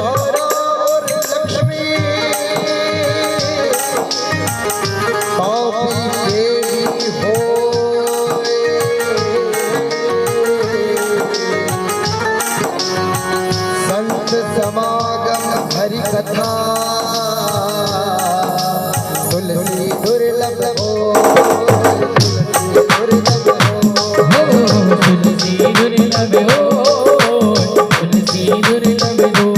तारा और लक्ष्मी पापी देवी हो संत समागम हरि कथा तुलसी दुर्लभ हो तुलसी दुर्लभ हो तुलसी दुर्लभ हो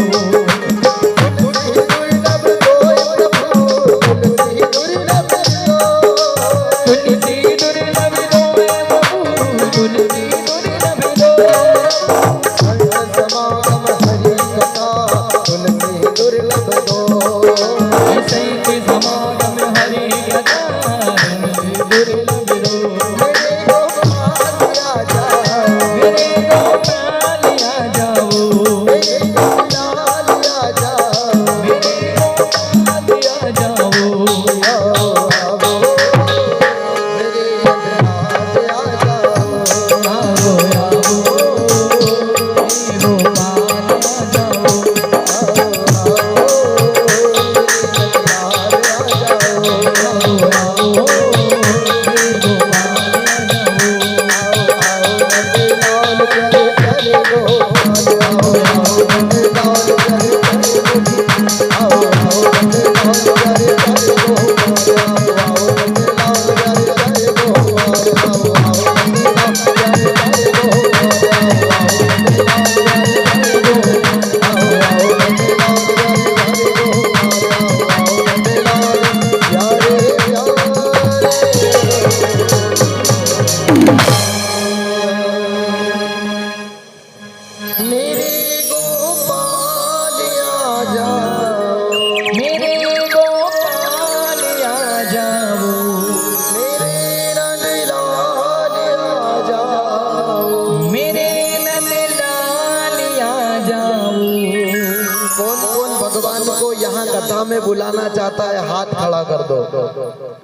यहाँ कथा में बुलाना चाहता है? हाथ खड़ा कर दो।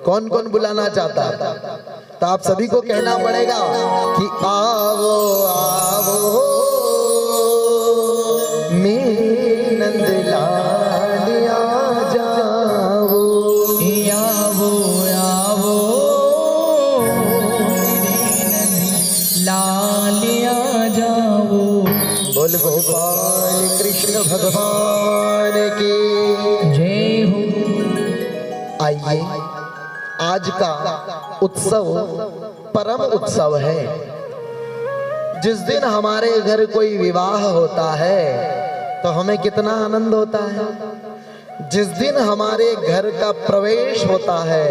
कौन कौन बुलाना चाहता है? तो आप सभी को कहना पड़ेगा कि आओ आओ मेरे नंदलाल आ जाओ, आओ आओ मेरे नंदलाल आ जाओ। बोल गोपाल कृष्ण भगवान की जय हो। आइए, आज का उत्सव परम उत्सव है। जिस दिन हमारे घर कोई विवाह होता है तो हमें कितना आनंद होता है। जिस दिन हमारे घर का प्रवेश होता है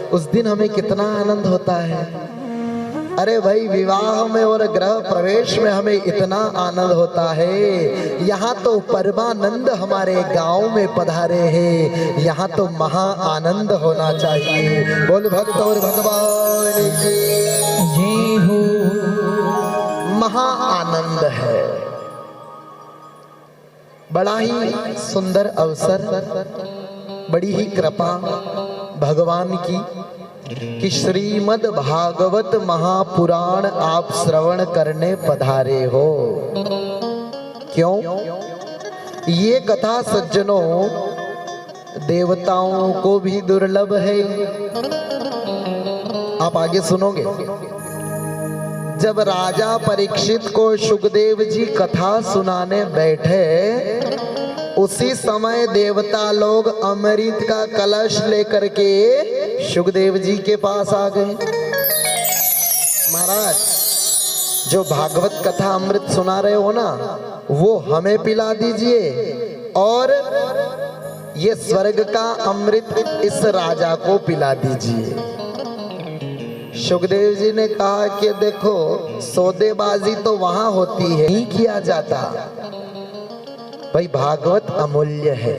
उस दिन हमें कितना आनंद होता है। अरे भाई, विवाह में और गृह प्रवेश में हमें इतना आनंद होता है। यहाँ तो परमानंद हमारे गांव में पधारे हैं, यहाँ तो महा आनंद होना चाहिए। बोल भक्त और भगवान की जय हो। महा आनंद है। बड़ा ही सुंदर अवसर, बड़ी ही कृपा भगवान की कि श्रीमद् भागवत महापुराण आप श्रवण करने पधारे हो। क्यों? ये कथा सज्जनों देवताओं को भी दुर्लभ है। आप आगे सुनोगे। जब राजा परीक्षित को सुखदेव जी कथा सुनाने बैठे, उसी समय देवता लोग अमृत का कलश लेकर के सुखदेव जी के पास आ गए। महाराज, जो भागवत कथा अमृत सुना रहे हो ना, वो हमें पिला दीजिए और ये स्वर्ग का अमृत इस राजा को पिला दीजिए। सुखदेव जी ने कहा कि देखो, सौदेबाजी तो वहां होती है, नहीं किया जाता भाई, भागवत अमूल्य है।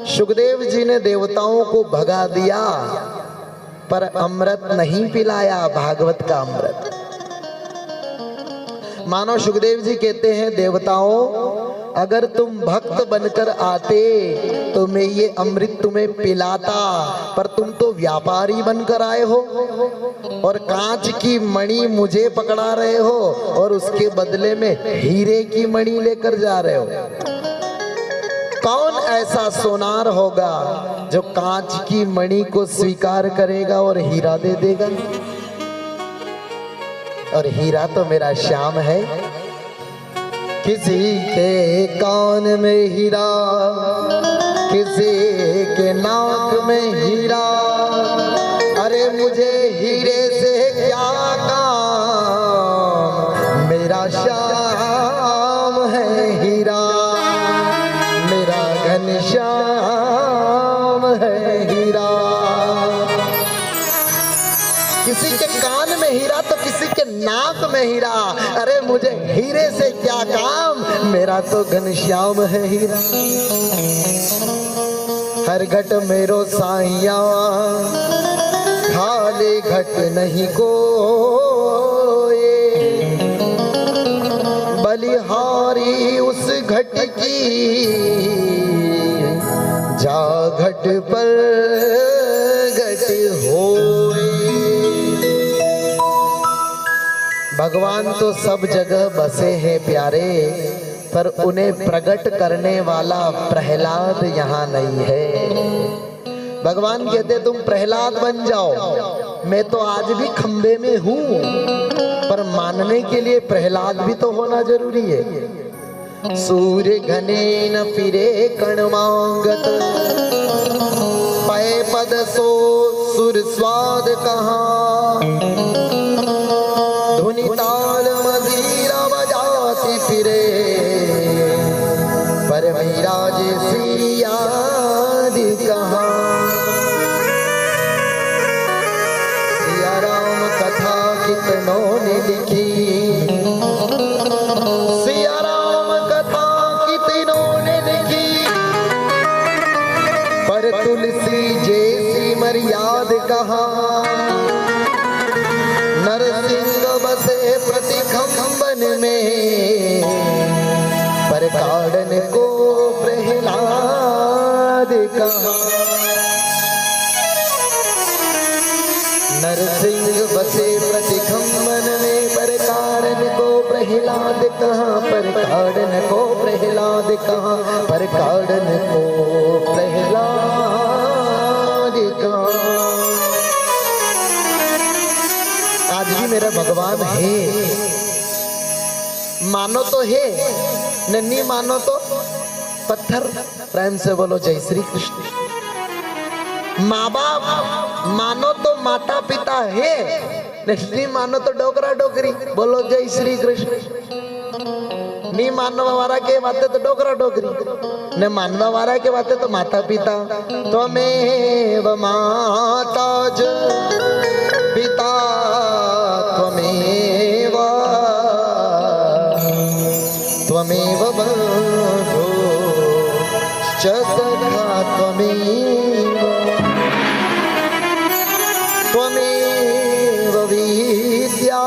सुखदेव जी ने देवताओं को भगा दिया पर अमृत नहीं पिलाया, भागवत का अमृत। मानो सुखदेव जी कहते हैं, देवताओं अगर तुम भक्त बनकर आते तो मैं ये अमृत तुम्हें पिलाता, पर तुम तो व्यापारी बनकर आए हो और कांच की मणि मुझे पकड़ा रहे हो और उसके बदले में हीरे की मणि लेकर जा रहे हो। कौन ऐसा सोनार होगा जो कांच की मणि को स्वीकार करेगा और हीरा दे देगा? और हीरा तो मेरा श्याम है। किसी के कान में हीरा, किसी के नाक में हीरा, अरे मुझे हीरे से क्या काम, मेरा श्याम है हीरा, मेरा घनश्याम है हीरा। किसी के कान में हीरा तो किसी के नाक में हीरा, अरे मुझे हीरे से क्या काम, मेरा तो घनश्याम है हीरा। हर घट मेरो साइया, खाली घट नहीं कोई, बलिहारी उस घट की, जा घट पर घट होए। भगवान तो सब जगह बसे हैं प्यारे, पर उन्हें प्रकट करने वाला प्रहलाद यहाँ नहीं है। भगवान कहते तुम प्रहलाद बन जाओ, मैं तो आज भी खंबे में हूँ, पर मानने के लिए प्रहलाद भी तो होना जरूरी है। सूर्य घने न फिरे कण मांगत, पय पद सो सुर स्वाद कहाँ, धुनि ताल मजीरा बजाती फिरे, पर मेरा जैसी याद कहाँ। सिया राम कथा कितनों ने लिखी, सिया राम कथा कितनों ने लिखी, पर तुलसी जैसी मर्याद कहाँ। नरसिंह बसे प्रतिखंबन में, पर काड़न को प्रहलाद कहाँ। नरसिंह बसे प्रतिखंबन में, पर काड़न को प्रहलाद कहाँ, पर काड़न को प्रहलाद कहाँ, पर काड़न को प्रहलाद कहाँ। आज भी मेरा भगवान है, मानो तो है, नहीं मानो तो पत्थर। प्रेम से बोलो जय श्री कृष्ण। माँ बाप मानो तो माता पिता है, नहीं मानो तो डोकरा डोकरी। बोलो जय श्री कृष्ण। नहीं मानवा वाला के बातें तो डोकरा डोकरी, न मानवा वाला के बातें तो माता पिता। त्वमेव माता च पिता त्वमेव, त्वमेव बन्धु च सखा त्वमेव, त्वमेव विद्या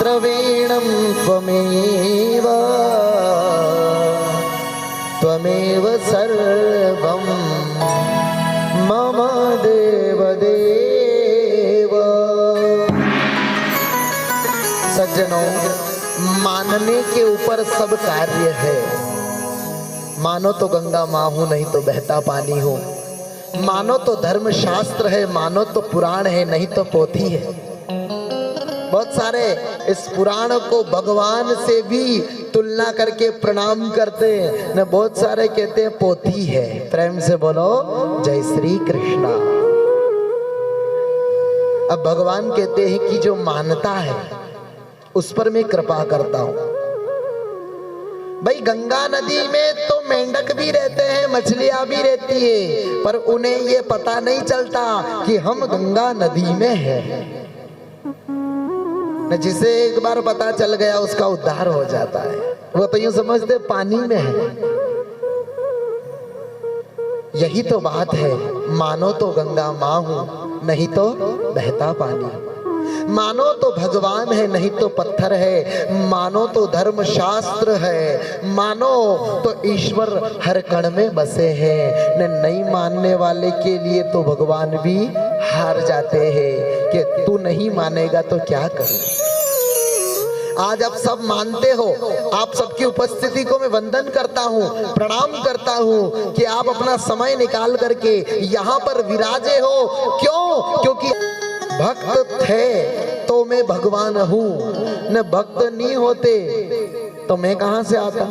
द्रवीणं त्वमेव, त्वमेव सर्वं मम देव देव। सज्जनों, मानने के ऊपर सब कार्य है। मानो तो गंगा माँ हूं, नहीं तो बहता पानी हूं। मानो तो धर्म शास्त्र है, मानो तो पुराण है, नहीं तो पोथी है। बहुत सारे इस पुराण को भगवान से भी तुलना करके प्रणाम करते हैं, न बहुत सारे कहते हैं पोथी है। प्रेम से बोलो जय श्री कृष्णा। अब भगवान कहते हैं कि जो मानता है उस पर मैं कृपा करता हूं। भाई गंगा नदी में तो मेंढक भी रहते हैं, मछलियां भी रहती है, पर उन्हें ये पता नहीं चलता कि हम गंगा नदी में हैं। जिसे एक बार पता चल गया उसका उद्धार हो जाता है। वो तो यूं समझते पानी में है। यही तो बात है, मानो तो गंगा माँ हूं, नहीं तो बहता पानी। मानो तो भगवान है, नहीं तो पत्थर है। मानो तो धर्म शास्त्र है, मानो तो ईश्वर हर कण में बसे हैं। न नहीं मानने वाले के लिए तो भगवान भी हार जाते हैं कि तू नहीं मानेगा तो क्या करूं। आज आप सब मानते हो, आप सबकी उपस्थिति को मैं वंदन करता हूँ, प्रणाम करता हूँ कि आप अपना समय निकाल करके यहाँ पर विराजे हो। क्यों? क्योंकि भक्त थे तो मैं भगवान हूँ, न भक्त नहीं होते तो मैं कहां से आता।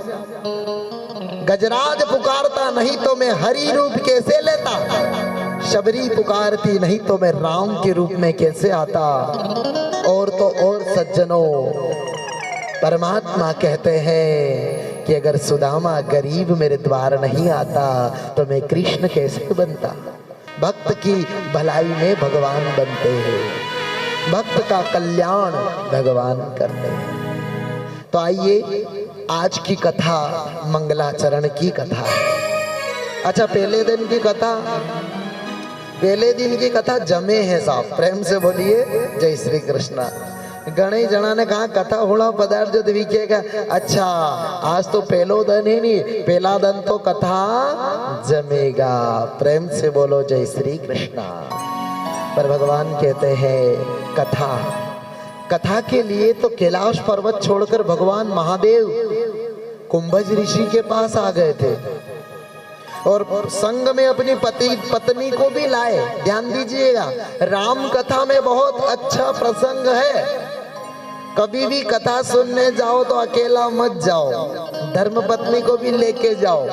गजराज पुकारता नहीं तो मैं हरि रूप कैसे लेता, शबरी पुकारती नहीं तो मैं राम के रूप में कैसे आता। और तो और सज्जनों, परमात्मा कहते हैं कि अगर सुदामा गरीब मेरे द्वार नहीं आता तो मैं कृष्ण कैसे बनता। भक्त की भलाई में भगवान बनते हैं, भक्त का कल्याण भगवान करते हैं। तो आइए, आज की कथा मंगलाचरण की कथा है। अच्छा, पहले दिन की कथा जमे है साहब, प्रेम से बोलिए जय श्री कृष्ण। गणे जना ने कहा कथा होना पदार्थ जो दिखेगा। अच्छा, आज तो पहलो दिन ही नहीं, पहला दिन तो कथा जमेगा। प्रेम से बोलो जय श्री कृष्ण। पर भगवान कहते हैं कथा के लिए तो कैलाश पर्वत छोड़कर भगवान महादेव कुंभज ऋषि के पास आ गए थे और संग में अपनी पत्नी को भी लाए। ध्यान दीजिएगा, राम कथा में बहुत अच्छा प्रसंग है। कभी भी कथा सुनने जाओ तो अकेला मत जाओ, धर्म पत्नी को भी लेके जाओ।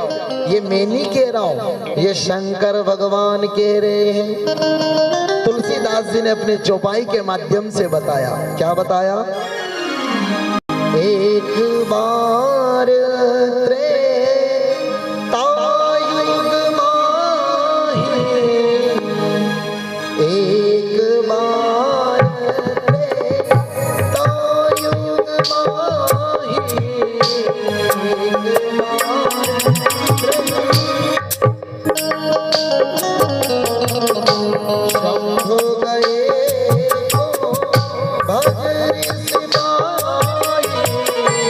ये मैं नहीं कह रहा हूं, ये शंकर भगवान कह रहे हैं। तुलसीदास जी ने अपने चौपाई के माध्यम से बताया। क्या बताया? एक बार त्रेतायुग माही, एक बार त्रेतायुग माही, एक बार शंभु गए तो भजर सिपाही, शंभु गए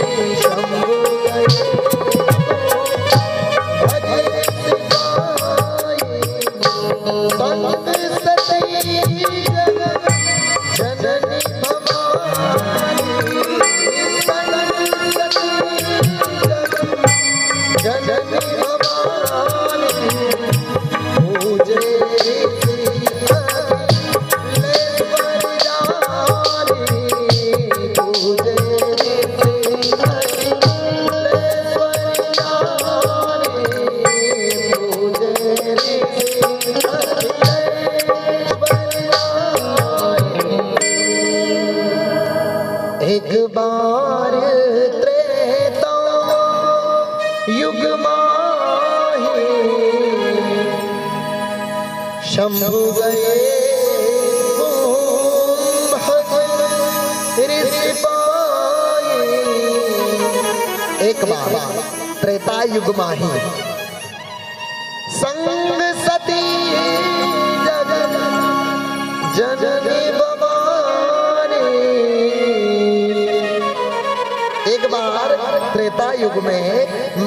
तो भजर सिपाही, संत सती जगत जननी भवानी, संत सती जगत जननी भवानी, पूजे एक बार त्रेता युग माही, शंभु गए एक बार त्रेता युग माही, संग सती जगत जननी भवानी। एक बार त्रेता युग में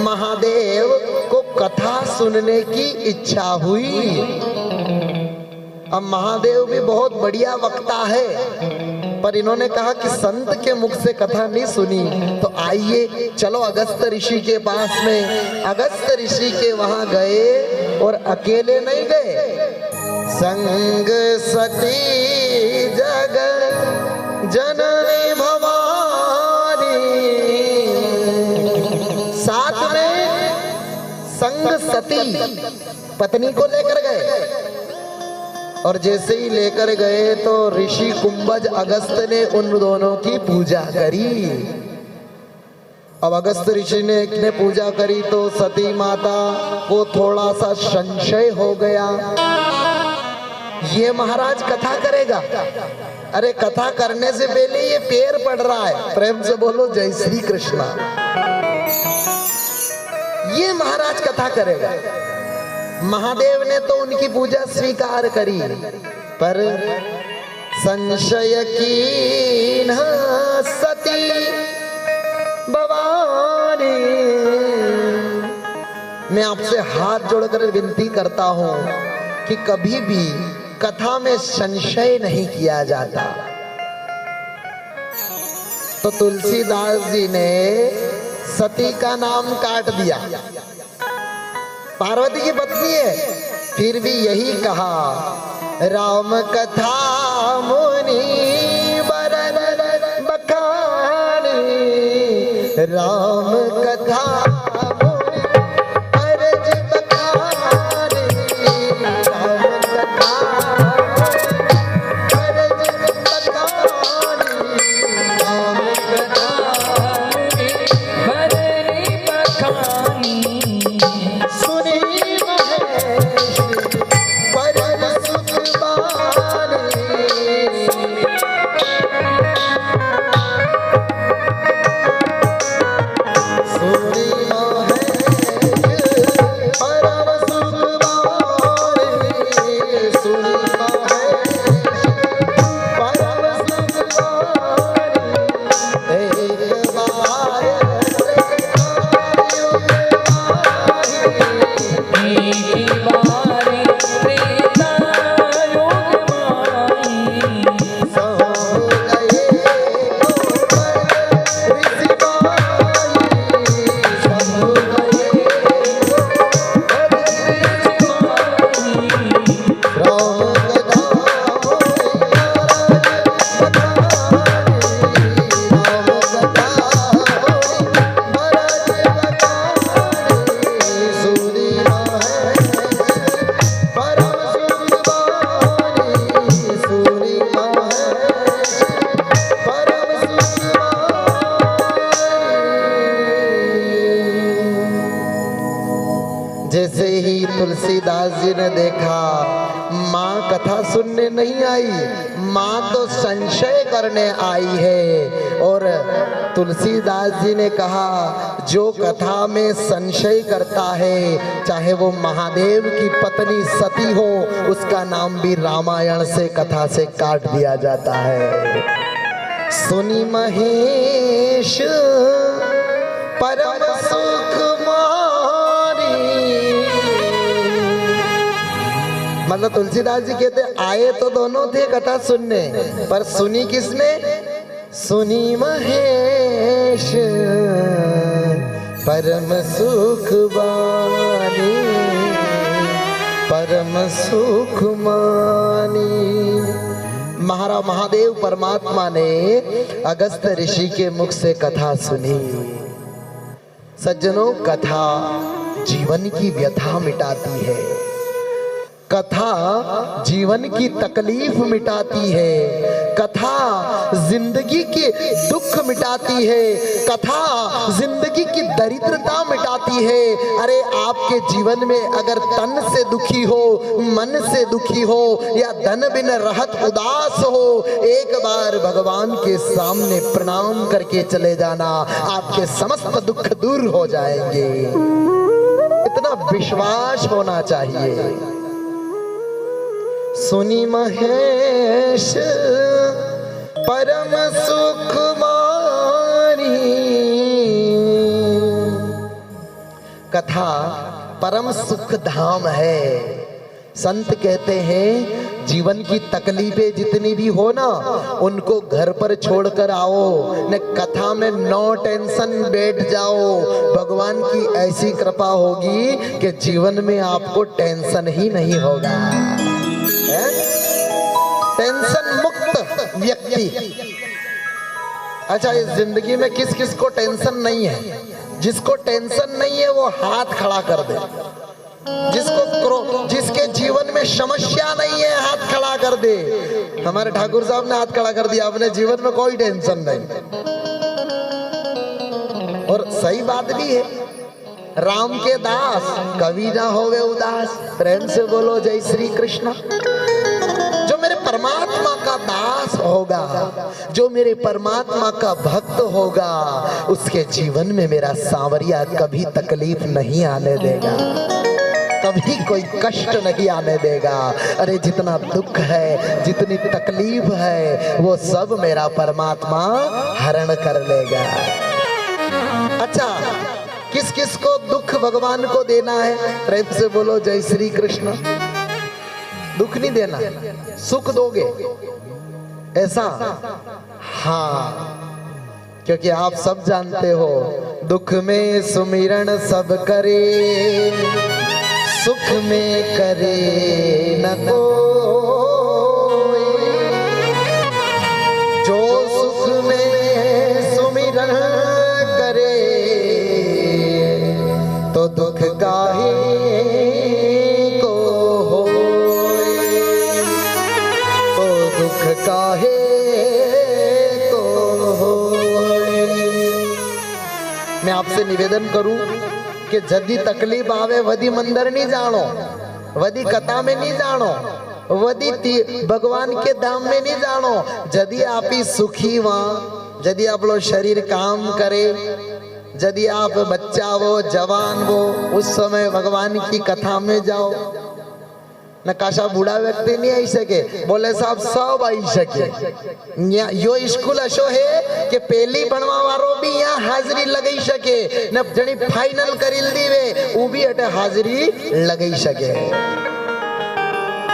महादेव को कथा सुनने की इच्छा हुई। अब महादेव भी बहुत बढ़िया वक्ता है, पर इन्होंने कहा कि संत के मुख से कथा नहीं सुनी, तो आइए चलो अगस्त ऋषि के पास में। अगस्त ऋषि के वहां गए और अकेले नहीं गए, संग सती जगत जननी भवानी, साथ में संग सती पत्नी को लेकर गए। और जैसे ही लेकर गए तो ऋषि कुंभज अगस्त ने उन दोनों की पूजा करी। अब अगस्त ऋषि ने पूजा करी तो सती माता को थोड़ा सा संशय हो गया, ये महाराज कथा करेगा। अरे कथा करने से पहले ये पैर पड़ रहा है, प्रेम से बोलो जय श्री कृष्णा। ये महाराज कथा करेगा। महादेव ने तो उनकी पूजा स्वीकार करी, पर संशय की न सती भवानी। मैं आपसे हाथ जोड़कर विनती करता हूं कि कभी भी कथा में संशय नहीं किया जाता। तो तुलसीदास जी ने सती का नाम काट दिया। पार्वती की पत्नी है, फिर भी यही कहा, राम कथा मुनि बरन बखानी, राम कथा मुनि अरज बखानी, राम कथा अरज बखानी, राम कथा मुनि बरन बखानी, सुनी महेश परम सुख बानी, सुनी महेश परम सुख बानी, सुनी महेश परम सुख बानी, एक बार जैसे ही तुलसीदास जी ने देखा माँ कथा सुनने नहीं आई, माँ तो संशय करने आई है। और तुलसीदास जी ने कहा, जो कथा में संशय करता है, चाहे वो महादेव की पत्नी सती हो, उसका नाम भी रामायण से कथा से काट दिया जाता है। सुनी महेश परम सुख मतलब तुलसीदास जी कहते आए तो दोनों थे कथा सुनने, पर सुनी किसने? सुनी महेश परम सुख बानी, परम सुख मानी। महादेव परमात्मा ने अगस्त ऋषि के मुख से कथा सुनी। सज्जनों, कथा जीवन की व्यथा मिटाती है, कथा जीवन की तकलीफ मिटाती है, कथा जिंदगी के दुख मिटाती है, कथा जिंदगी की दरिद्रता मिटाती है। अरे आपके जीवन में अगर तन से दुखी हो, मन से दुखी हो, या धन बिन रहत उदास हो, एक बार भगवान के सामने प्रणाम करके चले जाना, आपके समस्त दुख दूर हो जाएंगे। इतना विश्वास होना चाहिए। सुनी महेश परम सुख मानी। कथा परम सुख धाम है। संत कहते हैं जीवन की तकलीफें जितनी भी हो ना, उनको घर पर छोड़कर आओ, न कथा में नो टेंशन बैठ जाओ। भगवान की ऐसी कृपा होगी कि जीवन में आपको टेंशन ही नहीं होगा। टेंशन मुक्त व्यक्ति। अच्छा, इस जिंदगी में किस किस को टेंशन नहीं है? जिसको टेंशन नहीं है वो हाथ खड़ा कर दे। जिसके जीवन में समस्या नहीं है हाथ खड़ा कर दे। हमारे ठाकुर साहब ने हाथ खड़ा कर दिया, अपने जीवन में कोई टेंशन नहीं। और सही बात भी है। राम के दास कभी ना होवे उदास। प्रेम से बोलो जय श्री कृष्ण। जो मेरे परमात्मा का दास होगा, जो मेरे परमात्मा का भक्त होगा, उसके जीवन में मेरा सांवरिया कभी तकलीफ नहीं आने देगा, कभी कोई कष्ट नहीं आने देगा। अरे जितना दुख है, जितनी तकलीफ है, वो सब मेरा परमात्मा हरण कर लेगा। अच्छा, किस किस को दुख भगवान को देना है? प्रेम से बोलो जय श्री कृष्ण। दुख नहीं देना, सुख दोगे ऐसा? हाँ, क्योंकि आप सब जानते हो दुख में सुमिरन सब करे, सुख में करे न कोई। जो सुख में सुमिरन करे तो दुख काहे को होए, तो दुख काहे को होए। मैं आपसे निवेदन करूं कि जदी तकलीफ आवे वदी मंदिर नहीं जानो, वदी कथा में नहीं जानो, वदी भगवान के धाम में नहीं जानो। जदी आप ही सुखी वहां, जदी आप लो शरीर काम करे, यदि आप बच्चा हो जवान हो, उस समय भगवान की कथा में जाओ। नकाशा बूढ़ा व्यक्ति नहीं आई सके, बोले साहब सब आई सके। यो स्कूल अशो है कि पहली बनवा वारो भी यहाँ हाजरी लगाई सके, न जनी फाइनल करील दीवे वो भी अटे हाजरी लगाई सके।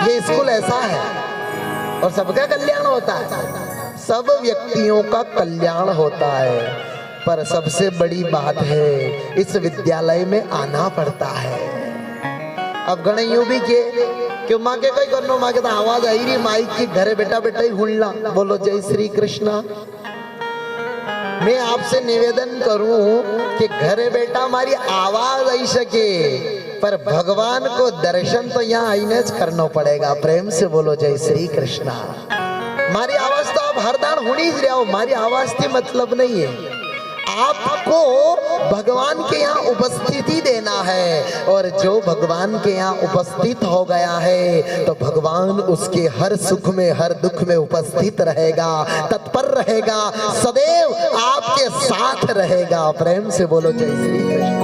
ये स्कूल ऐसा है और सबका कल्याण होता है, सब व्यक्तियों का कल्याण होता है। पर सबसे बड़ी बात है इस विद्यालय में आना पड़ता है। अब गणे यूं भी के क्यों माँ के कोई करनो, माँ के तो आवाज आई रही माइक की, घरे बेटा बेटा ही हुड़ला बोलो जय श्री कृष्णा। मैं आपसे निवेदन करूं कि घरे बेटा हमारी आवाज आई सके, पर भगवान को दर्शन तो यहाँ आईने करना पड़ेगा। प्रेम से बोलो जय श्री कृष्णा। मारी आवाज तो आप हरदान हुनी ज रहे हो, मारी आवाज की मतलब नहीं है। आपको भगवान के यहाँ उपस्थिति देना है, और जो भगवान के यहाँ उपस्थित हो गया है तो भगवान उसके हर सुख में हर दुख में उपस्थित रहेगा, तत्पर रहेगा, सदैव आपके साथ रहेगा। प्रेम से बोलो जय श्री कृष्ण।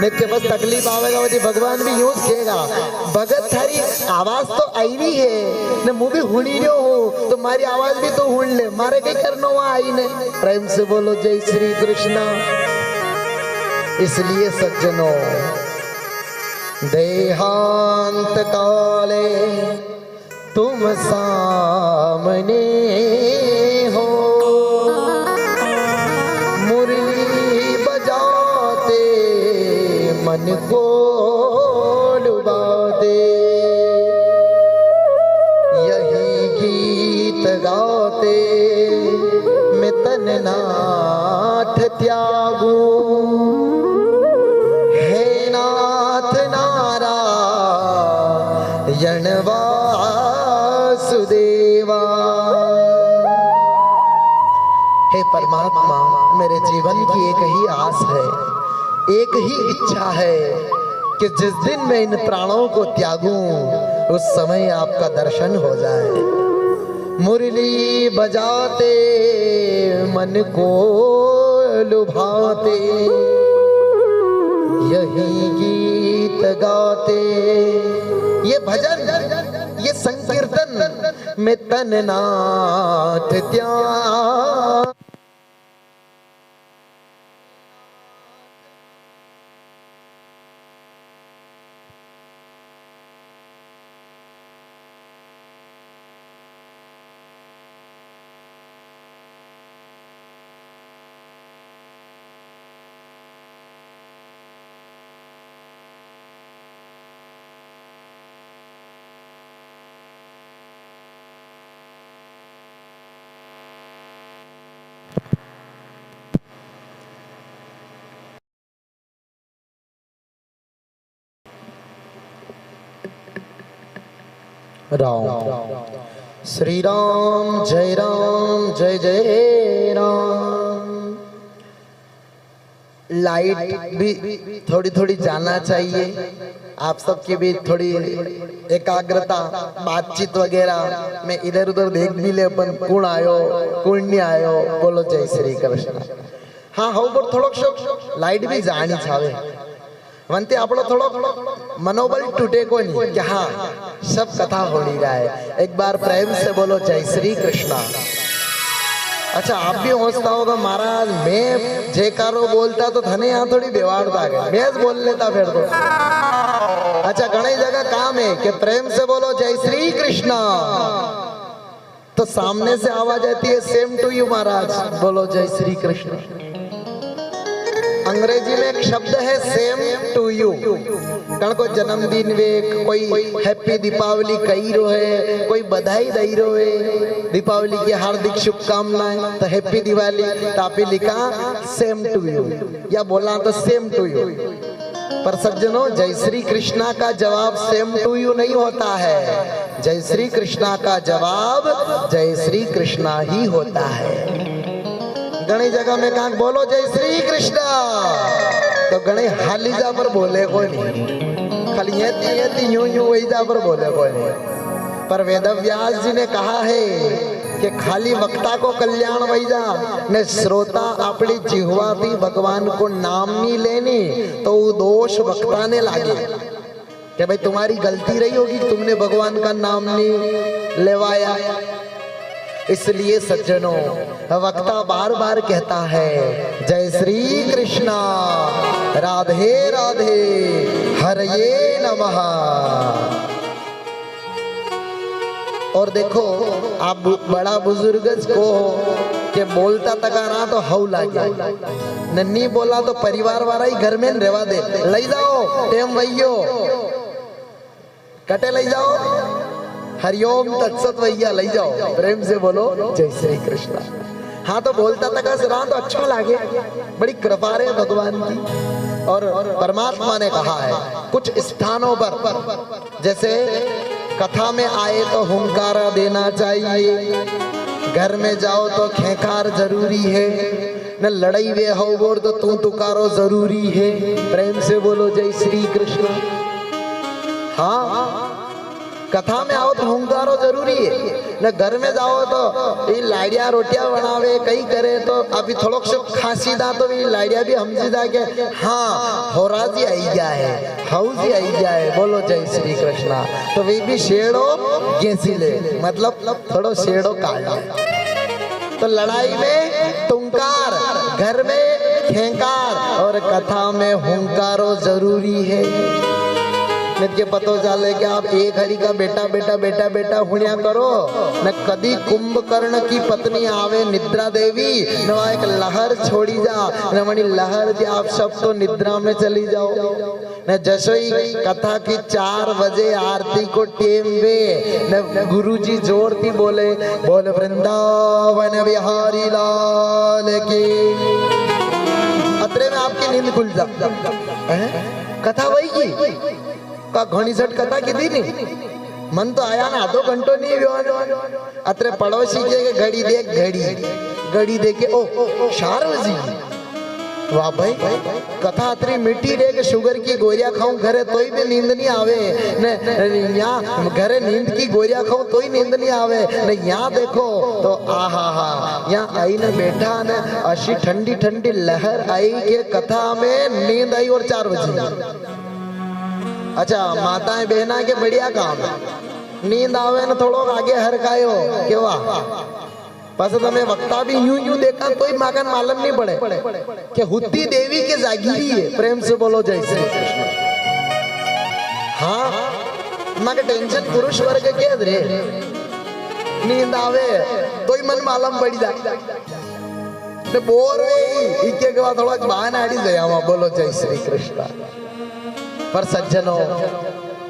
नित्य बस तकलीफ आवेगा वही भगवान भी यूं कहेगा, भगत थारी आवाज तो आई भी है ने मुँह भी हुनी रहो हो, तो मारी आवाज भी तो हुन ले, मारे कई करनो वहां आई ने। प्रेम से बोलो जय श्री कृष्णा। इसलिए सज्जनों, देहांत काले तुम सामने हो, मुरली बजाते मन को डुबा दे, यही गीत गाते मैं तन नाथ त्यागू, हे नाथ नारायण वासुदेवा। हे परमात्मा, मेरे जीवन की एक ही आस है, एक ही इच्छा है कि जिस दिन मैं इन प्राणों को त्यागूं उस समय आपका दर्शन हो जाए। मुरली बजाते मन को लुभाते, यही गीत गाते, ये भजन ये संकीर्तन में तन नाथ त्याग। राम श्री राम जय जय राम। लाइट भी थोड़ी थोड़ी जाना चाहिए, आप सबकी भी थोड़ी एकाग्रता, बातचीत वगैरह में इधर उधर देख भी ले अपन कौन आयो कौन नहीं आयो। बोलो जय श्री कृष्ण। हाँ हो पर थोड़ो लाइट भी जानी छावे, वंते आपलो थोड़ो मनोबल टूटे को नहीं कि हाँ सब कथा हो नहीं रहा है। एक बार प्रेम से बोलो जय श्री कृष्णा। अच्छा आप भी होता होगा महाराज, मैं जयकारो बोलता तो धने यहाँ थोड़ी बेवारता है, मैं बोल लेता फिर तो। अच्छा घनी जगह काम है कि प्रेम से बोलो जय श्री कृष्णा। तो सामने से आवाज आती है सेम टू यू महाराज, बोलो जय श्री कृष्ण। अंग्रेजी में एक शब्द है सेम टू यू, कारण कोई जन्मदिन वे कोई हैप्पी दीपावली कही रो है, कोई बधाई दई रो है, दीपावली की हार्दिक शुभकामनाएं, तो हैप्पी दिवाली, तो आप लिखा सेम टू यू या बोला तो सेम टू यू। पर सज्जनों, जय श्री कृष्णा का जवाब सेम टू यू नहीं होता है, जय श्री कृष्णा का जवाब जय श्री कृष्णा ही होता है। घणी जगह में कहा बोलो जय श्री कृष्णा, तो घणे हालीजा पर बोले कोई नहीं, खाली ये यूं यूं वहीजा पर बोले कोई नहीं। पर वेदव्यास जी ने कहा है कि खाली वक्ता को कल्याण वहीजा ने श्रोता अपनी जिह्वा थी भगवान को नाम नहीं लेनी, तो वो दोष वक्ता ने लागे कि भाई तुम्हारी गलती रही होगी, तुमने भगवान का नाम नहीं लेवाया। इसलिए सज्जनों, वक्ता बार बार कहता है जय श्री कृष्णा, राधे राधे, हरये नमः। और देखो, आप बड़ा बुजुर्ग को के बोलता तका ना तो हव लागे, नन्ही बोला तो परिवार वाला ही घर में रेवा दे, लई जाओ टेम वैयो कटे लई जाओ, हरिओम तत्सत भैया लई जाओ, प्रेम से बोलो जय श्री कृष्ण। हाँ तो बोलता तका सरा तो अच्छा लागे, बड़ी कृपा है भगवान की। और परमात्मा ने कहा है कुछ स्थानों पर, जैसे कथा में आए तो हुंकारा देना चाहिए, घर में जाओ तो खेकार जरूरी है, न लड़ाई वे हो बोर तो तू तुकारो जरूरी है, प्रेम से बोलो जय श्री कृष्ण। हाँ, कथा में आओ तो हुंकारो जरूरी है, न घर में जाओ तो ये लाड़िया रोटियां बनावे कई करे, तो अभी थोड़ा खांसी दा तो ये लाड़िया भी हमसी दा के हाँ होराजी आई जाए, हाउजी आई जाए, बोलो जय श्री कृष्णा। तो वे भी शेड़ो गेसी ले, मतलब थोड़ो शेड़ो काट। तो लड़ाई में तुंकार, घर में खेंकार, और कथा में हुंकारो जरूरी है। के पतो चले कि आप एक हरि का बेटा बेटा बेटा बेटा हुणिया करो, न कदी कुंभकर्ण की पत्नी आवे निद्रा देवी, न वह एक लहर छोड़ी जा, न मणि लहर जी आप सब तो निद्रा में चली जाओ। न जसोई कथा की 4 बजे आरती को टेम वे, न गुरुजी जोरती बोले बोल वृंदावन बिहारी लाल की, अतरे में आपकी नींद खुल जा। कथा वही की का घणी झट कथा की थी नहीं, मन तो आया ना, आधो घंटो नहीं हुआ। अतरे पड़ोसी के घड़ी देख, घड़ी देखे ओ 4 बजे, वाह भाई कथा अतरी मीठी रे के शुगर की गोरिया खाऊं घरे तो भी नींद नहीं आवे, न यहाँ घरे नींद की गोरिया खाऊं तो ही नींद नहीं आवे, न यहाँ देखो तो आहा हा, यहाँ आई न बैठा न अशी ठंडी ठंडी लहर आई के कथा में नींद आई और 4 बजे। अच्छा, माताएं बहना के बढ़िया काम, नींद आवे न थोड़ो आगे हरकायो केवा, बस तमें वक्ता भी यूं यूं देखा कोई मागन मालूम नहीं पड़े कि हुत्ती देवी के जागीरी है, प्रेम से बोलो जय श्री कृष्ण। हाँ, माके टेंशन पुरुष वर्ग के रे, नींद आवे तो ही मन मालूम पड़ी जाए, तो बोर वे इके के बाद थोड़ा बहाना आड़ी जाया, बोलो जय श्री कृष्ण। पर सज्जनों,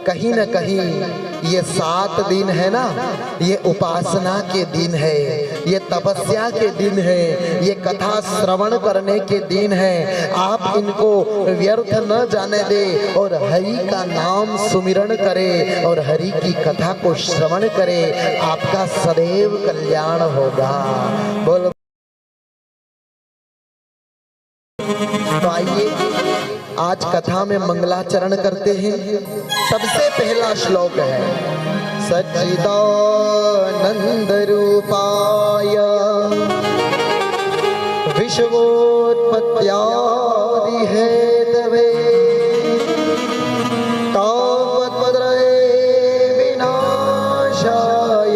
कहीं न कहीं ये 7 दिन है ना, ये उपासना के दिन है, ये तपस्या के दिन है, ये कथा श्रवण करने के दिन है। आप इनको व्यर्थ न जाने दे और हरि का नाम सुमिरण करे और हरि की कथा को श्रवण करे, आपका सदैव कल्याण होगा। बोलो। तो आइए आज कथा में मंगलाचरण करते हैं। सबसे पहला श्लोक है सच्चिदानंद रूपाय विश्वोत्पत्त्यादि हेतवे तापत्रये विनाशाय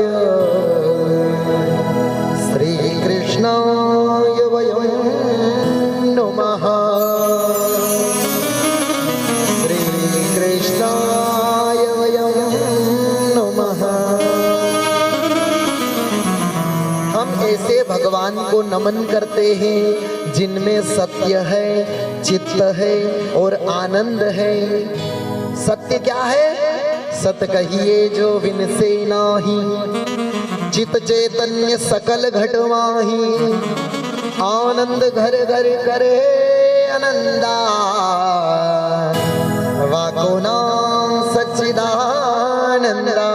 श्री कृष्णाय वयं नमः। नमन करते हैं, जिनमें सत्य है, चित्त है और आनंद है। सत्य क्या है? सत कहिए जो विन से नाही, चित चैतन्य सकल घट माही। आनंद घर घर करे आनंदा, वाको नाम सच्चिदानंदा।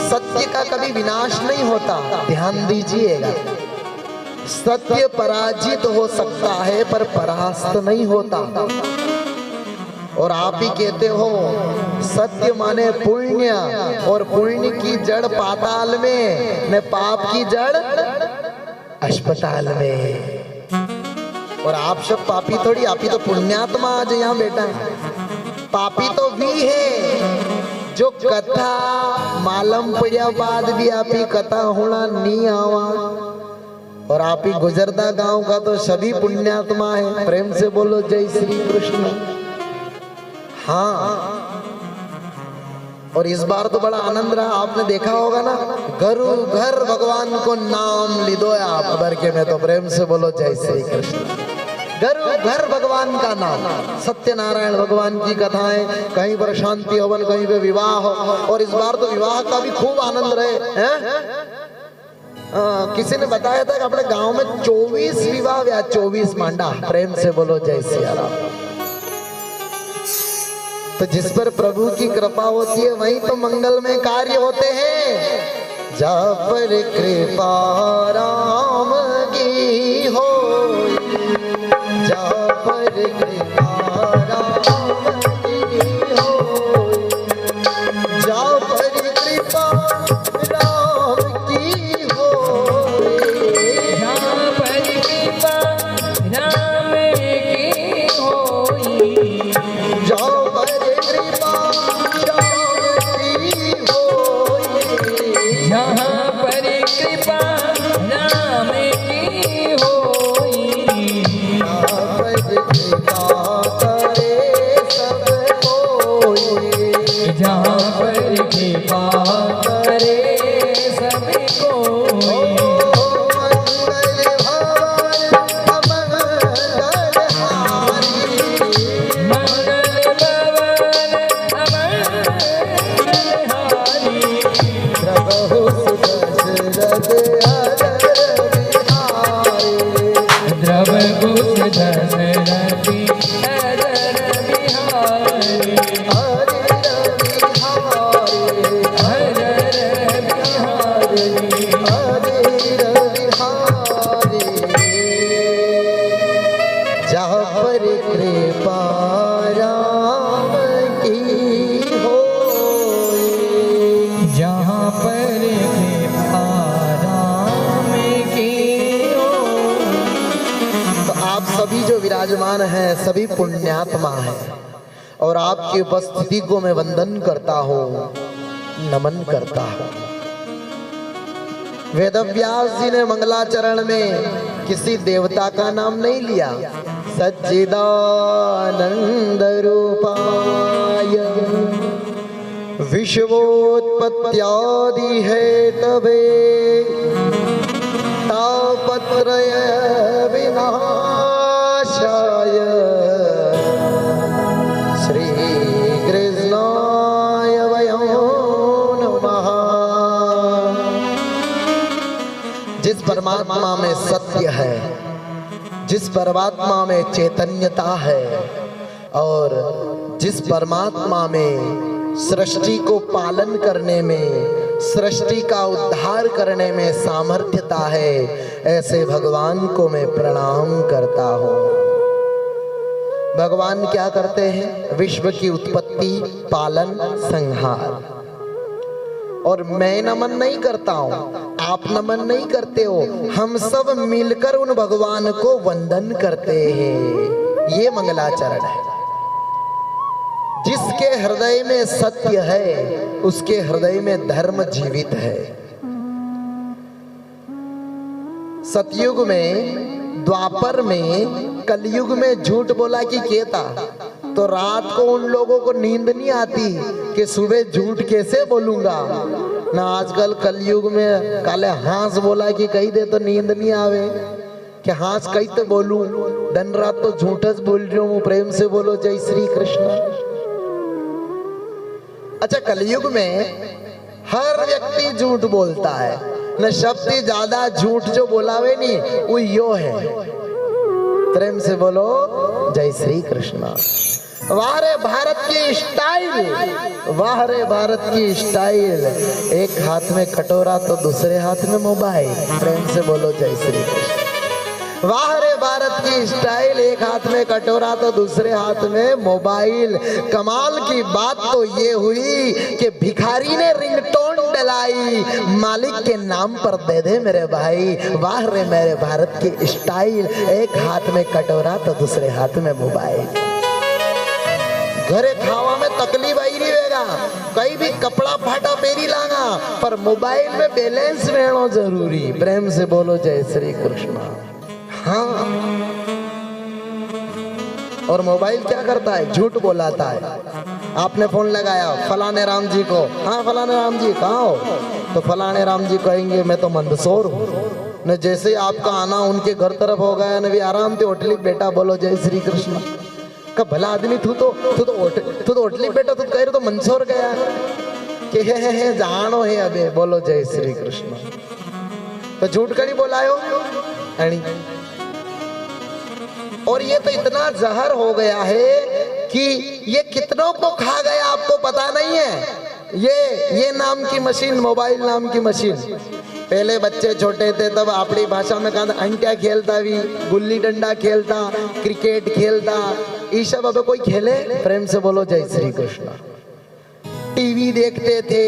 सत्य का कभी विनाश नहीं होता, ध्यान दीजिएगा। सत्य पराजित हो सकता है पर परास्त नहीं होता। और आप ही कहते हो सत्य माने पुण्य, और पुण्य की जड़ पाताल में, न पाप की जड़ अस्पताल में। और आप सब पापी थोड़ी, आप ही तो पुण्यात्मा आज यहाँ बैठा है। पापी तो भी है जो कथा मालूम पड़ा बाद भी आप ही कथा होना नहीं आवा। और आप ही गुजरदा गांव का तो सभी पुण्यात्मा है। प्रेम से बोलो जय श्री कृष्ण। हाँ, और इस बार तो बड़ा आनंद रहा। आपने देखा होगा ना, घरू घर भगवान को नाम लिदो आप भर के में। तो प्रेम से बोलो जय श्री कृष्ण। घरू घर भगवान का नाम, सत्यनारायण भगवान की कथाएं, कहीं पर शांति हवन, कहीं पे विवाह। और इस बार तो विवाह का भी खूब आनंद रहे हैं। किसी ने बताया था कि अपने गांव में 24 विवाह या 24 मांडा। प्रेम से बोलो जय सिया राम। तो जिस पर प्रभु की कृपा होती है वहीं तो मंगलमय कार्य होते हैं। जहाँ पर कृपा राम की हो, जहाँ पर कृपा राम की हो, जहाँ पर कृपा राम की हो, जहाँ पर कृपा राम की होई, जहाँ पर कृपा राम की होई, जहाँ पर कृपा राम की होई, जहाँ पर कृपा करे सब कोई, जहाँ पर कृपा करे सब कोई। मंगल भवन अमंगल हारी, मंगल भवन अमंगल हारी, प्रभु सुदशरथ अजर बिहारी, द्रव कुश दशरथी अजर बिहारी, हरि बिहारी, अजर बिहारी। हरि बिहारी। जहाँ पर कृपा राम की होई, जहाँ पर कृपा राम की हो। तो आप सभी जो विराजमान हैं सभी पुण्यात्मा हैं। और आपकी उपस्थिति को मैं वंदन करता हूँ, नमन करता हूँ। वेदव्यास जी ने मंगलाचरण में किसी देवता का नाम नहीं लिया। सच्चिदानंद रूपाय विश्वोत्पत्त्यादि हेतवे तापत्रय विनाशाय श्री कृष्णाय वयं नमः। जिस परमात्मा में सत्य है, जिस परमात्मा में चैतन्यता है, और जिस परमात्मा में सृष्टि को पालन करने में, सृष्टि का उद्धार करने में सामर्थ्यता है, ऐसे भगवान को मैं प्रणाम करता हूँ। भगवान क्या करते हैं? विश्व की उत्पत्ति, पालन, संहार। और मैं नमन नहीं करता हूँ, आप नमन नहीं करते हो, हम सब मिलकर उन भगवान को वंदन करते हैं। ये मंगलाचरण है। जिसके हृदय में सत्य है उसके हृदय में धर्म जीवित है। सतयुग में, द्वापर में, कलयुग में झूठ बोला कि केता, तो रात को उन लोगों को नींद नहीं आती कि सुबह झूठ कैसे बोलूंगा। ना आजकल कलयुग में काले हाँस बोला कि कही दे तो नींद नहीं आवे कि हाँस कही तो बोलूं, दिन रात तो झूठस बोल रही हूं, प्रेम से बोलो जय श्री कृष्ण। अच्छा, कलयुग में हर व्यक्ति झूठ बोलता है, न सबसे ज्यादा झूठ जो बोलावे नहीं वो यो है। प्रेम से बोलो जय श्री कृष्ण। वाह रे भारत की स्टाइल, वाह रे भारत की स्टाइल, एक हाथ में कटोरा तो दूसरे हाथ में मोबाइल। प्रेम से बोलो जय श्री कृष्ण। वाह रे भारत की स्टाइल, एक हाथ में कटोरा तो दूसरे हाथ में मोबाइल। कमाल की बात तो ये हुई कि भिखारी ने रिंगटोन डलाई, मालिक के नाम पर दे दे मेरे भाई। वाह रे मेरे भारत की स्टाइल, एक हाथ में कटोरा तो दूसरे हाथ में मोबाइल। घरे खावा में तकलीफ आई नहीं वेगा, कहीं भी कपड़ा फाटा पेरी लागा, पर मोबाइल में बैलेंस रहना जरूरी। प्रेम से बोलो जय श्री कृष्ण। हाँ, और मोबाइल क्या करता है? झूठ बोलाता है। आपने फोन लगाया फलाने राम जी को, हाँ फलाने राम जी कहाँ हो? तो फलाने राम जी कहेंगे मैं तो मंदसौर हूँ। न जैसे आपका आना उनके घर तरफ हो गया, न भी आराम से होटली बेटा बोलो जय श्री कृष्ण। का भला आदमी तू तो होटली बेटा, तू कह रहे तो मंदसौर गया कि हे जानो है अबे बोलो जय श्री कृष्ण। तो झूठ कहीं बोलायो। और ये तो इतना जहर हो गया है कि ये कितनों को खा गया आपको पता नहीं है। ये नाम की मशीन, मोबाइल नाम की मशीन। पहले बच्चे छोटे थे तब अपनी भाषा में कहा अंटिया खेलता भी, गुल्ली डंडा खेलता, क्रिकेट खेलता, ये सब अब कोई खेले? प्रेम से बोलो जय श्री कृष्ण। टीवी देखते थे,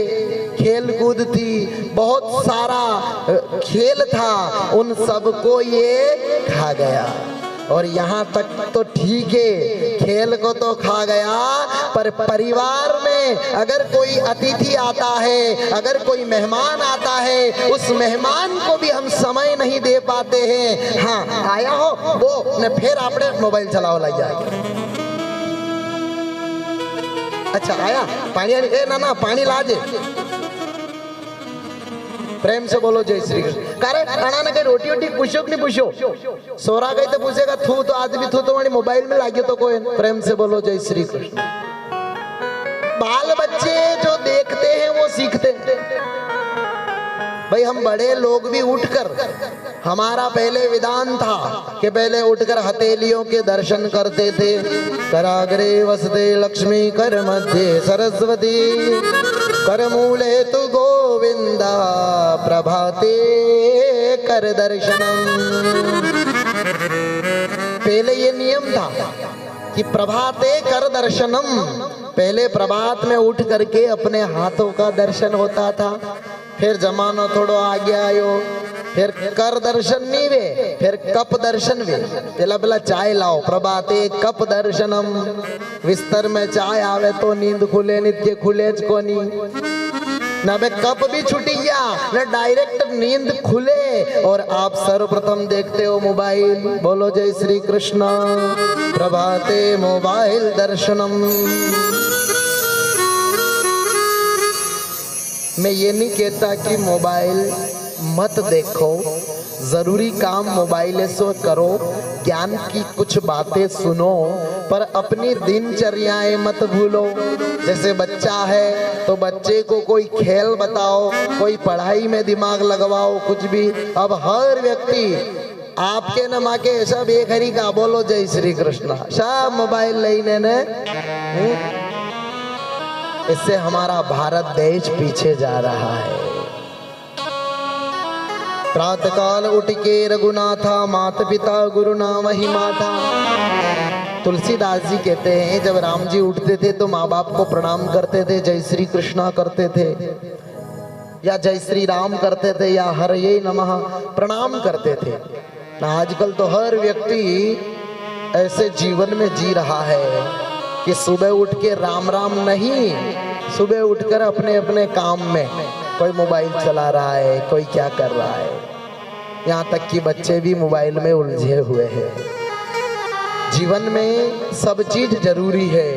खेल कूद थी, बहुत सारा खेल था, उन सबको ये खा गया। और यहाँ तक तो ठीक है, खेल को तो खा गया, पर परिवार में अगर कोई अतिथि आता है, अगर कोई मेहमान आता है, उस मेहमान को भी हम समय नहीं दे पाते हैं। हाँ आया हो वो न फिर आपने मोबाइल चलाओ लग जाए। अच्छा आया पानी, ए ना ना पानी लाजे। प्रेम से बोलो जय श्री कृष्ण। करे खाना ना कहीं रोटी वोटी पूछो कि नहीं पूछो? सोरा गई तो पूछेगा थू तो आदमी थू तो मोबाइल में लागे तो कोई। प्रेम से बोलो जय श्री कृष्ण। बाल बच्चे जो देखते हैं वो सीखते हैं। भाई हम बड़े लोग भी उठकर, हमारा पहले विधान था कि पहले उठकर हथेलियों के दर्शन करते थे। कराग्रे वसते लक्ष्मी, कर मध्य सरस्वती, कर मूले तु गोविंदा, प्रभाते कर दर्शनम। पहले ये नियम था कि प्रभाते कर दर्शनम, पहले प्रभात में उठ करके अपने हाथों का दर्शन होता था। फिर जमाना थोड़ो आगे आयो, फिर कर दर्शन नहीं वे, फिर कप दर्शन वे। पहला चाय लाओ, प्रभाते कप दर्शनम। बिस्तर में चाय आवे तो नींद खुले, नित्य खुले को नहीं ना बे कप भी छुटी गया ना डायरेक्ट नींद खुले। और आप सर्वप्रथम देखते हो मोबाइल। बोलो जय श्री कृष्ण। प्रभाते मोबाइल दर्शनम। मैं ये नहीं कहता कि मोबाइल मत देखो, जरूरी काम मोबाइल से करो, ज्ञान की कुछ बातें सुनो, पर अपनी दिनचर्याएं मत भूलो। जैसे बच्चा है तो बच्चे को कोई खेल बताओ, कोई पढ़ाई में दिमाग लगवाओ, कुछ भी। अब हर व्यक्ति आपके न माँ के सब एक हरी का बोलो जय श्री कृष्ण, सब मोबाइल लेने ने। इससे हमारा भारत देश पीछे जा रहा है। प्रातः काल उठ के रघुनाथा, माता पिता गुरु नाम ही माता। तुलसीदास जी कहते हैं जब राम जी उठते थे तो माँ बाप को प्रणाम करते थे, जय श्री कृष्णा करते थे, या जय श्री राम करते थे, या हरये नमः प्रणाम करते थे। आजकल तो हर व्यक्ति ऐसे जीवन में जी रहा है कि सुबह उठ के राम राम नहीं, सुबह उठकर अपने अपने काम में, कोई मोबाइल चला रहा है, कोई क्या कर रहा है। यहाँ तक कि बच्चे भी मोबाइल में उलझे हुए हैं। जीवन में सब चीज जरूरी है,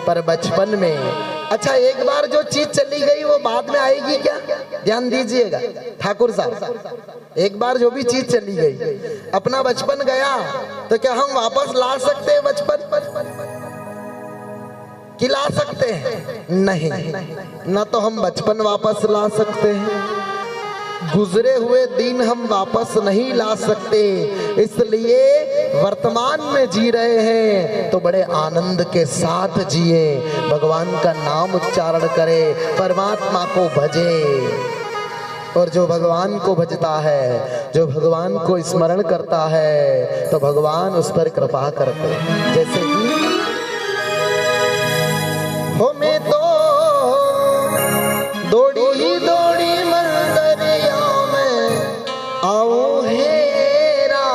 पर बचपन में अच्छा, एक बार जो चीज चली गई वो बाद में आएगी क्या? ध्यान दीजिएगा ठाकुर साहब, एक बार जो भी चीज चली गई, अपना बचपन गया तो क्या हम वापस ला सकते हैं बचपन? कि ला सकते हैं? नहीं, ना तो हम बचपन वापस ला सकते हैं, गुजरे हुए दिन हम वापस नहीं ला सकते। इसलिए वर्तमान में जी रहे हैं तो बड़े आनंद के साथ जिए, भगवान का नाम उच्चारण करे, परमात्मा को भजे। और जो भगवान को भजता है, जो भगवान को स्मरण करता है, तो भगवान उस पर कृपा करते हैं। जैसे कि हो मैं तो दौड़ी ही दौड़ी मंदरिया में आऊं हेरा,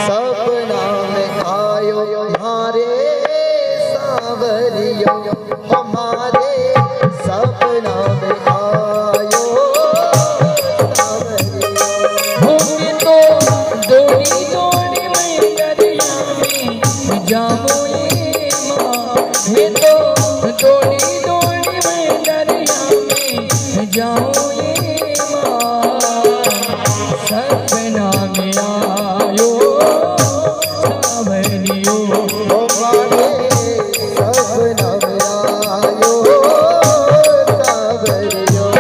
सपना में आयो हमारे सावरियो, हमारे सपना में आयो सावरियो। होंगे तो दौड़ी दौड़ी मंदरिया में जाऊं मैं तो दौड़ी दौड़ी मंदरिया में जाऊं ये माँ, सपना में आयो सावरियो, हमारे सपना में आयो सावरियो।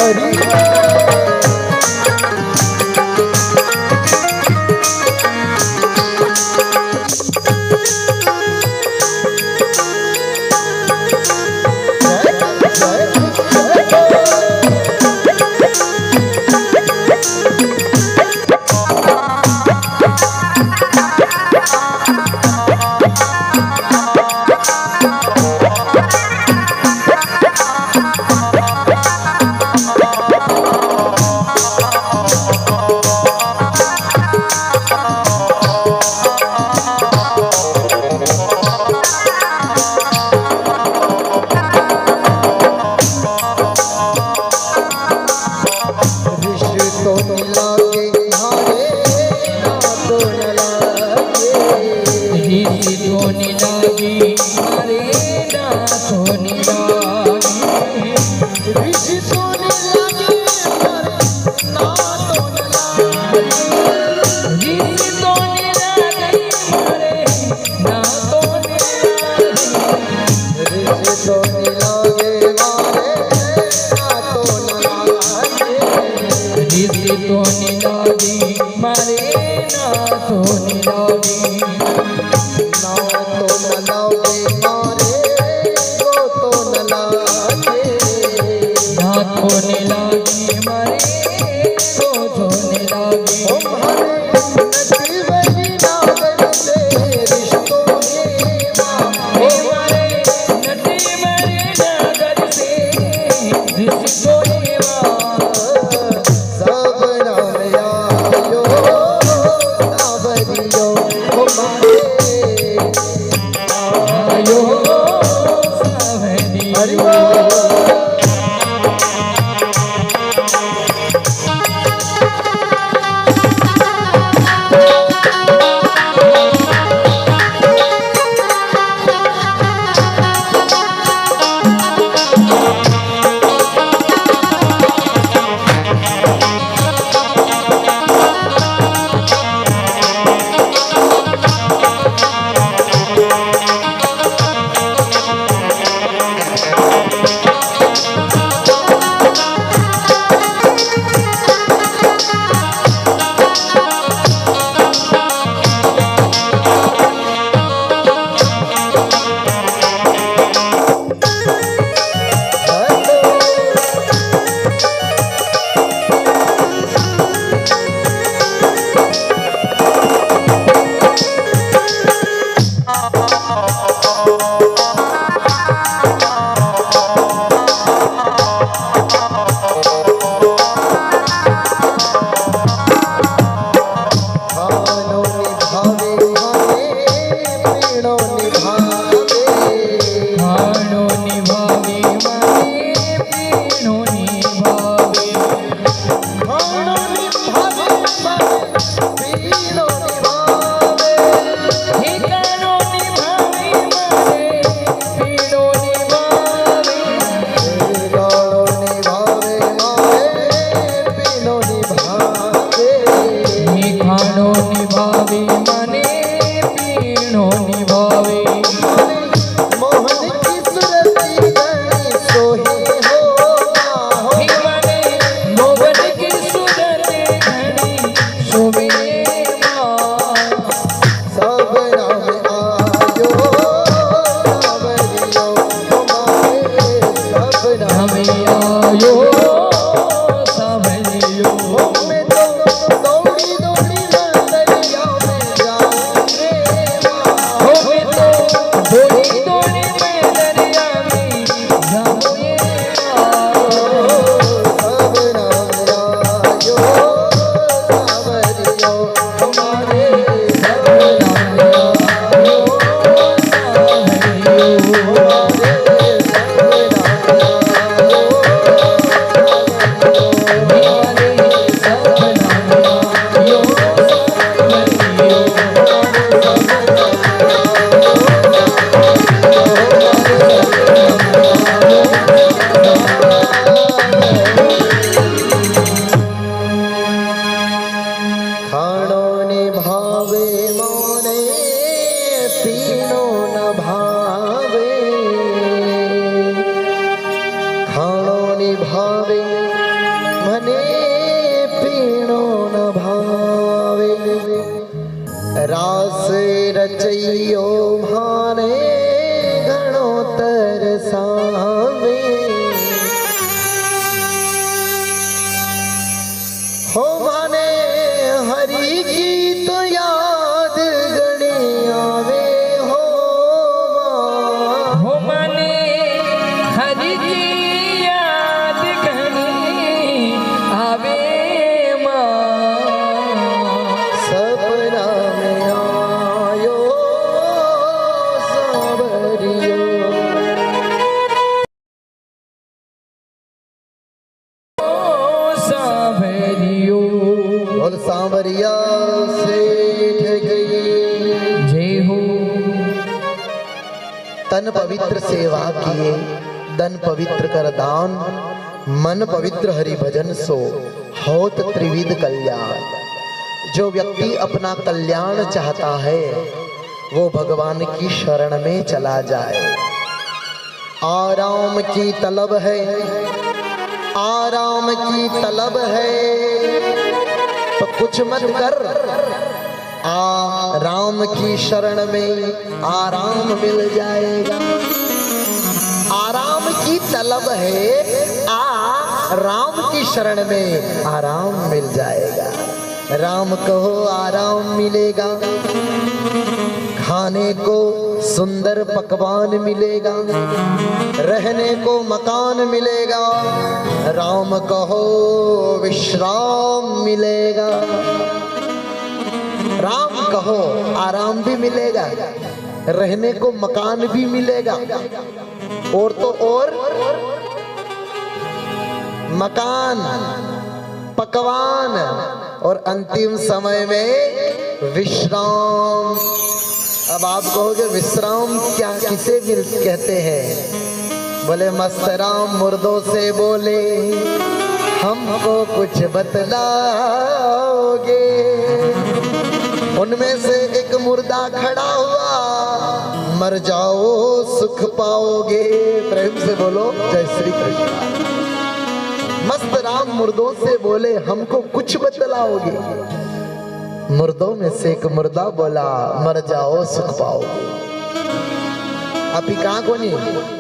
बड़ी बड़ी तालियां। सोनी लागी ऋषि सोनी लागी ना तो लागी ऋषि सोनी लागी मारे ना तो ऋषि सोनी लागे मारे ना तो लागे ऋषि सोनी लागी मारे ना तो लागे होने लागी मारे को होने लागी नसीबी नागर से रिश्तों के मारे मारे नसीबी नागर से रिश्तों के सब नाम आयो सावरियो हमारे आयो सावरियो रास रचैयो भाने घणो तरसावे हो भाने हरि की तो याद घणी आवे हो भाने हरि की याद घणी आवे बोल सांवरिया सेठ गई जय हो। तन पवित्र सेवा किए, दन पवित्र कर दान, मन पवित्र हरि भजन सो होत त्रिविध कल्याण। जो व्यक्ति अपना कल्याण चाहता है वो भगवान की शरण में चला जाए। आराम की तलब है, आराम की तलब है तो कुछ मत कर, राम की शरण में आराम मिल जाएगा। आराम की तलब है, राम की शरण में आराम मिल जाएगा। राम कहो आराम मिलेगा, खाने को सुंदर पकवान मिलेगा, रहने को मकान मिलेगा। राम कहो विश्राम मिलेगा, राम कहो आराम भी मिलेगा, रहने को मकान भी मिलेगा, और तो और मकान, पकवान, और अंतिम समय में विश्राम। अब आप कहोगे विश्राम क्या किसे कहते हैं? बोले मस्त राम मुर्दों से बोले हमको कुछ बतलाओगे। उनमें से एक मुर्दा खड़ा हुआ, मर जाओ सुख पाओगे। प्रेम से बोलो जय श्री कृष्ण। मस्त राम मुर्दों से बोले हमको कुछ बतलाओगे। मुर्दों में से एक मुर्दा बोला मर जाओ सुख पाओगे। अभी कहाँ कोनी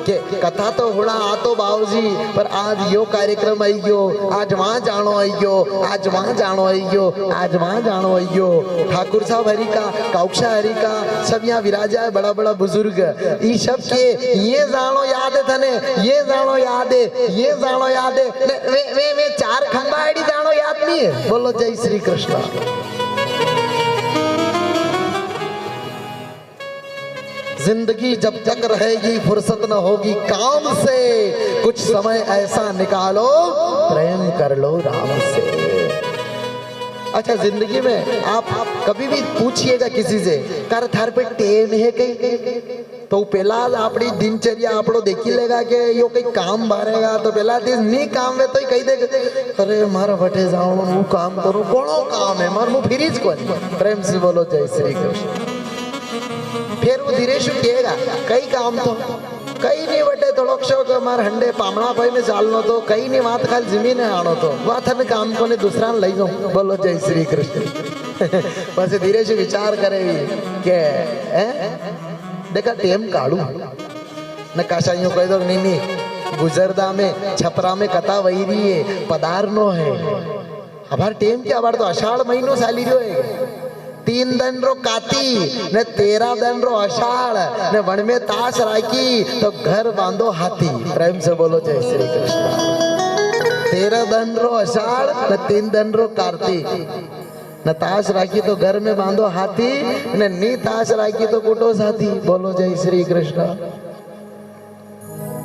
के कथा तो होना आ तो बाबूजी, पर आज यो कार्यक्रम आई गयो, आज वहाँ जानो आई गयो, आज वहाँ जानो आई गयो, आज वहाँ जानो आई गयो। ठाकुर साहब हरि का, काउक्षा हरि का, सब यहाँ विराजा है, बड़ा बड़ा बुजुर्ग। ये सब के ये जानो याद है थने, ये जानो याद है, ये जानो याद है, वे चार खंबाड़ी जानो याद नहीं है। बोलो जय श्री कृष्ण। जिंदगी जब तक रहेगी फुर्सत न होगी काम से, कुछ समय ऐसा निकालो प्रेम कर लो राम से। अच्छा, जिंदगी में आप कभी भी पूछिएगा किसी से कर थार पे टेन है कहीं, तो पहला अपनी दिनचर्या आपको देखी लेगा कि यो कई काम भरेगा, तो पहला दिन नहीं काम में तो कही दे अरे मारा बटे जाओ हूँ काम करूँ, कोनो काम है मार मुँह फिरीज को। प्रेम से बोलो जय श्री कृष्ण। फिर वो धीरे से कहेगा कई काम तो कई नहीं बटे थोड़ोक शो को मार हंडे पामणा भाई में चालनो तो कई नहीं मात खाल जमीन है आनो तो वाथन काम को ने दूसरा लई जाऊं। बोलो जय श्री कृष्ण। बस धीरे से विचार करे के देखा टेम काढ़ू न काशाइयों कह दो नहीं गुजरदा में छपरा में कथा वही रही है पदारनो है। हमार टेम क्या बार तो अषाढ़ महीनो साली रहो है, 3 दिन रो काती ने 13 दिन रो अषाढ़ ने वन में ताश राखी तो घर बांधो हाथी। प्रेम से बोलो जय श्री कृष्ण। 13 दिन रो अषाढ़ ने 3 दिन रो कार्तिक न ताश राखी तो घर में बांधो हाथी, ने नी ताश राखी तो कुटो साथी। बोलो जय श्री कृष्ण।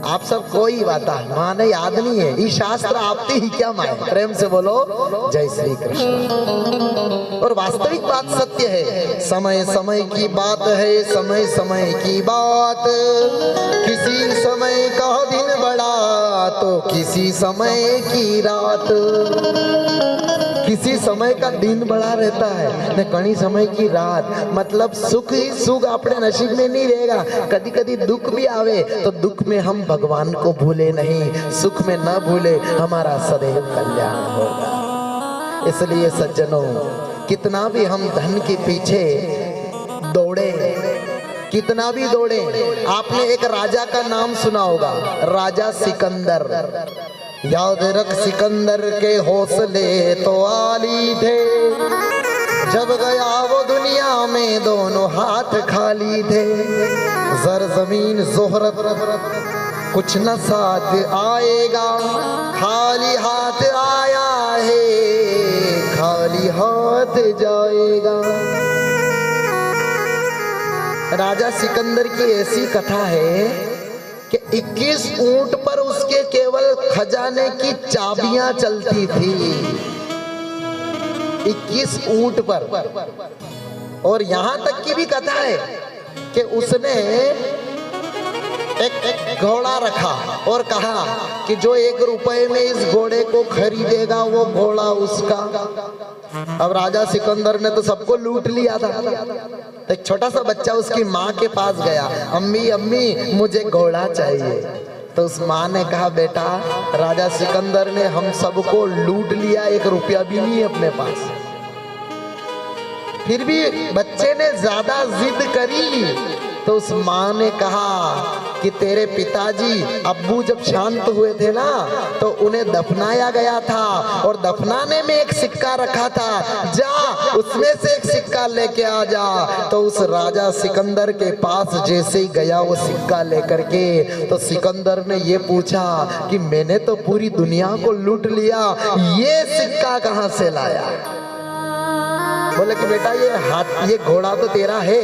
आप सब कोई बात माने याद नहीं है, ये शास्त्र आपते ही क्या माने। प्रेम से बोलो जय श्री कृष्ण। और वास्तविक बात सत्य है, समय समय की बात है, समय समय की बात। किसी समय का दिन बड़ा तो किसी समय की रात, किसी समय का दिन बड़ा रहता है न कहीं समय की रात। मतलब सुख ही सुख अपने नसीब में नहीं रहेगा, कभी कभी दुख भी आवे तो दुख में हम भगवान को भूले नहीं, सुख में न भूले, हमारा सदैव कल्याण होगा। इसलिए सज्जनों, कितना भी हम धन के पीछे दौड़े, कितना भी दौड़े, आपने एक राजा का नाम सुना होगा, राजा सिकंदर। याद रख सिकंदर के हौसले तो आली थे, जब गया वो दुनिया में दोनों हाथ खाली थे। जर जमीन जोहरत कुछ न साथ आएगा, खाली हाथ आया है खाली हाथ जाएगा। राजा सिकंदर की ऐसी कथा है कि 21 ऊंट पर उसके केवल खजाने की चाबियां चलती थी। 21 ऊंट पर। और यहां तक की भी कथा है कि उसने एक घोड़ा रखा और कहा कि जो 1 रुपए में इस घोड़े को खरीदेगा वो घोड़ा उसका। अब राजा सिकंदर ने तो सबको लूट लिया था। तो एक छोटा सा बच्चा उसकी माँ के पास गया, अम्मी अम्मी मुझे घोड़ा चाहिए। तो उस माँ ने कहा बेटा राजा सिकंदर ने हम सबको लूट लिया, 1 रुपया भी नहीं है अपने पास। फिर भी बच्चे ने ज्यादा जिद करी तो उस माँ ने कहा कि तेरे पिताजी अब्बू जब शांत हुए थे ना तो उन्हें दफनाया गया था और दफनाने में एक सिक्का रखा था, जा उसमें से एक सिक्का लेके आ जा। तो उस राजा सिकंदर के पास जैसे ही गया वो सिक्का लेकर के, तो सिकंदर ने ये पूछा कि मैंने तो पूरी दुनिया को लूट लिया, ये सिक्का कहाँ से लाया? बोले कि बेटा ये घोड़ा तो तेरा है,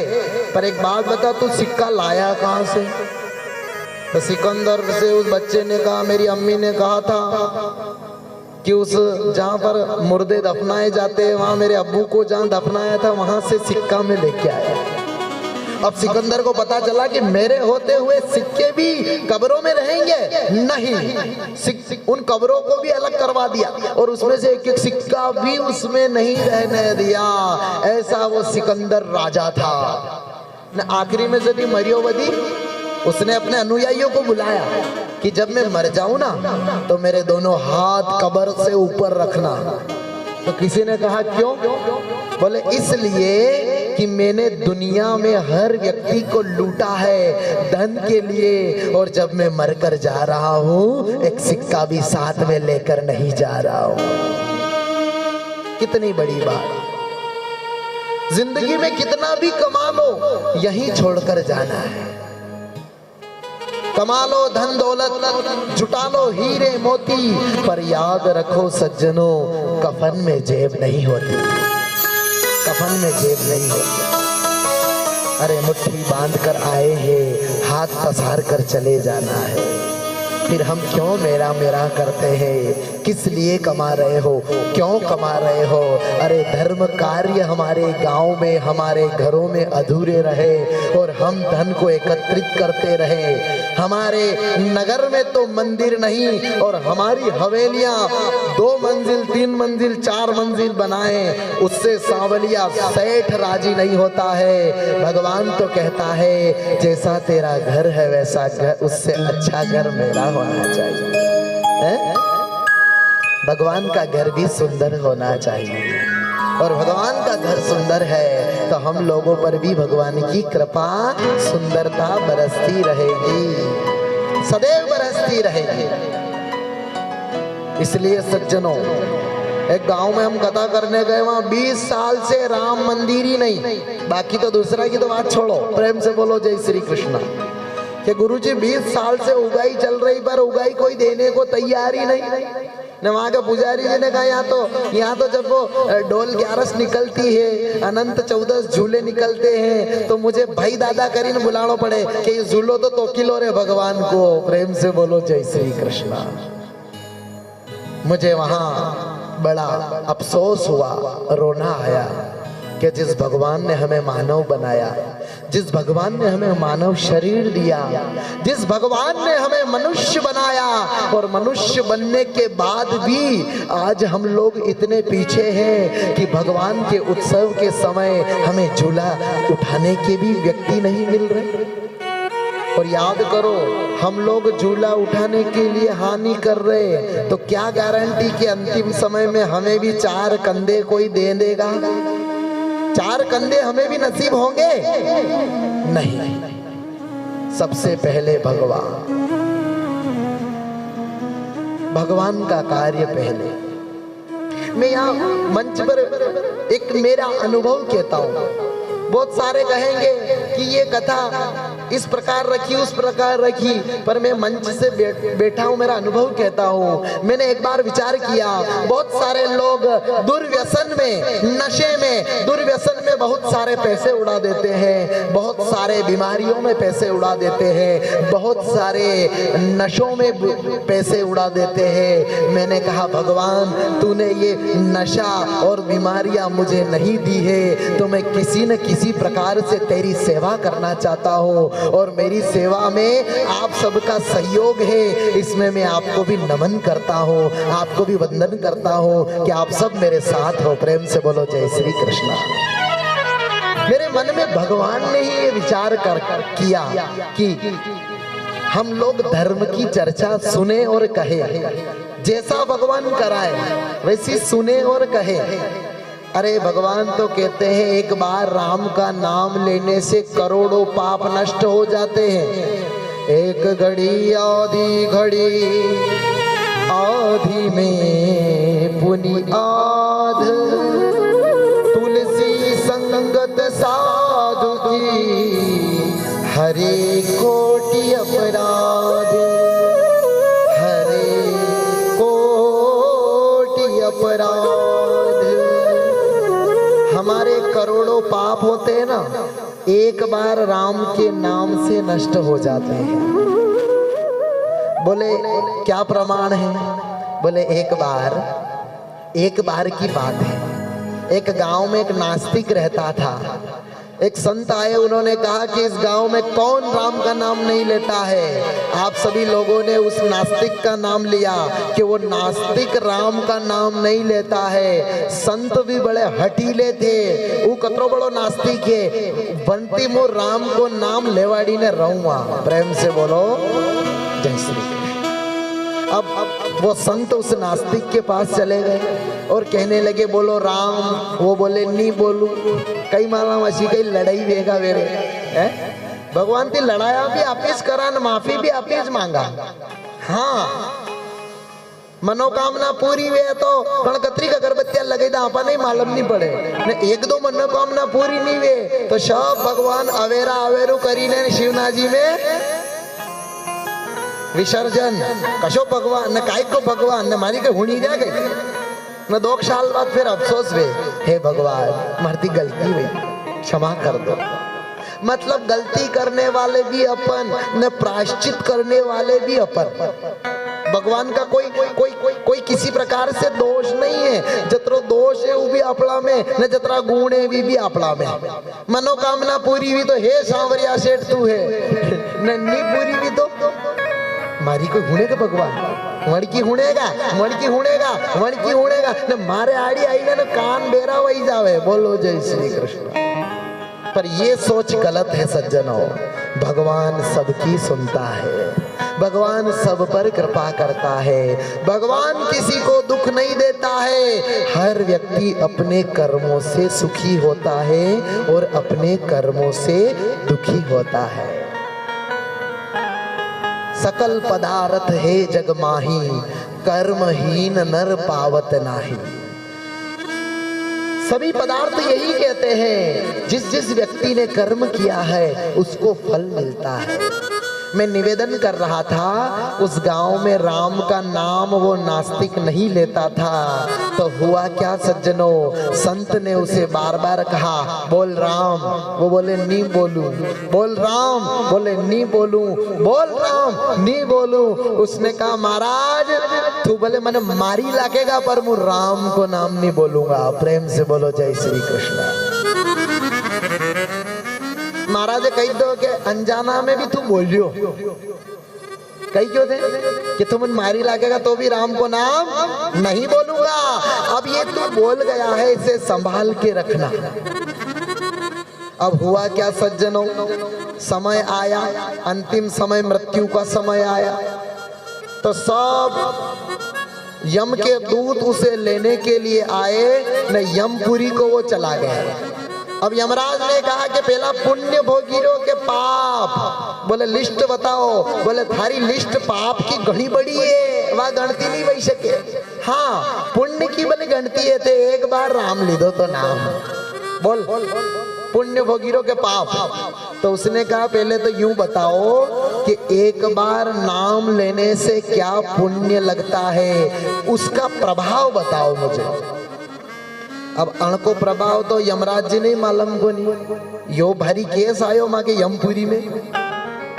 पर एक बात बता तू सिक्का लाया कहाँ से? तो सिकंदर से उस बच्चे ने कहा मेरी अम्मी ने कहा था कि उस जहाँ पर मुर्दे दफनाए जाते हैं वहां मेरे अब्बू को जहाँ दफनाया था वहां से सिक्का में लेके आया। अब सिकंदर को पता चला कि मेरे होते हुए सिक्के भी कब्रों में रहेंगे, नहीं, उन कब्रों को भी अलग करवा दिया और उसमें से एक एक सिक्का भी उसमें नहीं रहने दिया। ऐसा वो सिकंदर राजा था। आखिरी में जब मरियोवदी उसने अपने अनुयायियों को बुलाया कि जब मैं मर जाऊं ना तो मेरे दोनों हाथ कब्र से ऊपर रखना। तो किसी ने कहा क्यों? बोले इसलिए कि मैंने दुनिया में हर व्यक्ति को लूटा है धन के लिए, और जब मैं मरकर जा रहा हूं एक सिक्का भी साथ में लेकर नहीं जा रहा हूं। कितनी बड़ी बात। जिंदगी में कितना भी कमा लो यहीं छोड़कर जाना है। कमा लो धन दौलत, जुटा लो हीरे मोती, पर याद रखो सज्जनों कफन में जेब नहीं होती, कफन में जेब नहीं होती। अरे मुट्ठी बांध कर आए हैं, हाथ पसार कर चले जाना है। फिर हम क्यों मेरा मेरा करते हैं? किस लिए कमा रहे हो? क्यों कमा रहे हो? अरे धर्म कार्य हमारे गांव में हमारे घरों में अधूरे रहे और हम धन को एकत्रित करते रहे। हमारे नगर में तो मंदिर नहीं और हमारी हवेलियां 2 मंजिल 3 मंजिल 4 मंजिल बनाए, उससे सांवलिया सेठ राजी नहीं होता है। भगवान तो कहता है जैसा तेरा घर है वैसा घर, उससे अच्छा घर मेरा होना चाहिए है? भगवान का घर भी सुंदर होना चाहिए और भगवान का घर सुंदर है तो हम लोगों पर भी भगवान की कृपा सुंदरता बरसती रहेगी, सदैव बरसती रहेगी। इसलिए सज्जनों एक गांव में हम कथा करने गए, वहां 20 साल से राम मंदिर ही नहीं, बाकी तो दूसरा की तो बात छोड़ो, प्रेम से बोलो जय श्री कृष्ण। कि गुरुजी 20 साल से उगाई चल रही पर उगाई कोई देने को तैयार ही नहीं। ने वहाँ के पुजारी जी ने कहा यहाँ तो जब वो डोल 11 निकलती है, अनंत 14 झूले निकलते हैं, तो मुझे भाई दादा करीन बुलाना पड़े कि झूलो तो किलो रे भगवान को। प्रेम से बोलो जय श्री कृष्णा। मुझे वहाँ बड़ा अफसोस हुआ, रोना आया कि जिस भगवान ने हमें मानव बनाया, जिस भगवान ने हमें मानव शरीर दिया, जिस भगवान ने हमें मनुष्य बनाया और मनुष्य बनने के बाद भी आज हम लोग इतने पीछे हैं कि भगवान के उत्सव के समय हमें झूला उठाने के भी व्यक्ति नहीं मिल रहे। और याद करो हम लोग झूला उठाने के लिए हानि कर रहे तो क्या गारंटी कि अंतिम समय में हमें भी 4 कंधे कोई दे देगा? 4 कंधे हमें भी नसीब होंगे? नहीं। सबसे पहले भगवान का कार्य पहले। मैं यहाँ मंच पर एक मेरा अनुभव कहता हूँ। बहुत सारे कहेंगे कि ये कथा इस प्रकार रखी उस प्रकार रखी, पर मैं मंच से बैठा हूँ, मेरा अनुभव कहता हूँ। मैंने एक बार विचार किया, बहुत सारे लोग दुर्व्यसन में, नशे में, दुर्व्यसन में बहुत सारे पैसे उड़ा देते हैं, बहुत सारे बीमारियों में पैसे उड़ा देते हैं, बहुत सारे नशों में पैसे उड़ा देते हैं। मैंने कहा भगवान तूने ये नशा और बीमारियां मुझे नहीं दी है, तो मैं किसी न किसी प्रकार से तेरी सेवा करना चाहता हूँ और मेरी सेवा में आप सबका सहयोग है, इसमें मैं आपको भी नमन करता हूँ, आपको भी वंदन करता हूँ कि आप सब मेरे साथ हो। प्रेम से बोलो जय श्री कृष्ण। मेरे मन में भगवान ने ही ये विचार किया कि हम लोग धर्म की चर्चा सुने और कहे, जैसा भगवान कराए वैसी सुने और कहे। अरे भगवान तो कहते हैं एक बार राम का नाम लेने से करोड़ों पाप नष्ट हो जाते हैं। एक घड़ी आधी घड़ी आधी में पुनि आध, तुलसी संगत साधु की हरे कोटि अपराध, हरे कोटि अपराध। हमारे करोड़ों पाप होते हैं ना, एक बार राम के नाम से नष्ट हो जाते हैं। बोले क्या प्रमाण है? बोले एक बार की बात है। एक गांव में एक नास्तिक रहता था। एक संत आए, उन्होंने कहा कि इस गांव में कौन राम का नाम नहीं लेता है। आप सभी लोगों ने उस नास्तिक का नाम लिया कि वो नास्तिक राम का नाम नहीं लेता है। संत भी बड़े हटीले थे, वो कतरो बड़ो नास्तिक है, बंटी मो राम को नाम लेवाड़ी ने रहूंगा। प्रेम से बोलो जय श्री कृष्ण। अब वो संत उस नास्तिक के पास चले गए और कहने लगे बोलो राम। वो बोले नहीं बोलू, कई माला मसी कई लड़ाई वेगा वेरे है। भगवान की लड़ाया भी आपिस करा न माफी भी आपिस मांगा। हाँ मनोकामना पूरी वे तो गणकत्री का अगरबत्तियां लगे था, आपा नहीं मालूम नहीं पड़े ने। एक दो मनोकामना पूरी नहीं वे तो सब भगवान अवेरा अवेरू करीने शिवनाजी में विसर्जन। कशो भगवान न काय को भगवान न मारी के हुणी जा गई न 2 साल बाद फिर अफसोस वे, हे भगवान मारती गलती हुई, क्षमा कर दो। मतलब गलती करने वाले भी अपन न प्रायश्चित करने वाले भी अपन। भगवान का कोई किसी प्रकार से दोष नहीं है। जतरो दोष है वो भी अपना में न जतरा गुण है भी अपना में। मनोकामना पूरी हुई तो हे सांवरिया सेठ तू है, नन्नी पूरी हुई तो मारी कोई हुणेगा भगवान, मड़की हुणेगा मड़की हुणेगा मड़की हुणेगा न मारे आड़ी आई ना कान बेरा वही जावे। बोलो जय श्री कृष्ण। पर ये सोच गलत है सज्जनों। भगवान सबकी सुनता है, भगवान सब पर कृपा करता है, भगवान किसी को दुख नहीं देता है। हर व्यक्ति अपने कर्मों से सुखी होता है और अपने कर्मों से दुखी होता है। सकल पदार्थ है जग माही, कर्महीन नर पावत नाही। सभी पदार्थ यही कहते हैं, जिस जिस व्यक्ति ने कर्म किया है उसको फल मिलता है। मैं निवेदन कर रहा था, उस गांव में राम का नाम वो नास्तिक नहीं लेता था, तो हुआ क्या सज्जनों, संत ने उसे बार बार कहा बोल राम। वो बोले नहीं बोलू। बोल राम, बोले नहीं बोलू। बोल राम, नहीं बोलू। उसने कहा महाराज तू बोले मैंने मारी लागेगा पर मैं राम को नाम नहीं बोलूंगा। प्रेम से बोलो जय श्री कृष्ण। महाराज कही दो कि अनजाना में भी तू बोलियो, कही क्यों थे कि तुम मारी लागेगा तो भी राम को नाम नहीं बोलूंगा। अब ये तू बोल गया है, इसे संभाल के रखना। अब हुआ क्या सज्जनों, समय आया, अंतिम समय मृत्यु का समय आया, तो सब यम के दूत उसे लेने के लिए आए न यमपुरी को वो चला गया। अब यमराज ने कहा कि पहला पुण्य भोगियों के पाप, बोले लिस्ट बताओ। बोले थारी लिस्ट पाप की घड़ी बड़ी है, वह गणती नहीं बन सके। हाँ पुण्य की बोले गणती है, थे एक बार राम ली दो तो नाम बोल पुण्य भोगियों के पाप। तो उसने कहा पहले तो यूं बताओ कि एक बार नाम लेने से क्या पुण्य लगता है, उसका प्रभाव बताओ मुझे। अब अणको प्रभाव तो यमराज जी नहीं मालूम को नहीं। यो भारी केस आयो माँ के यमपुरी में,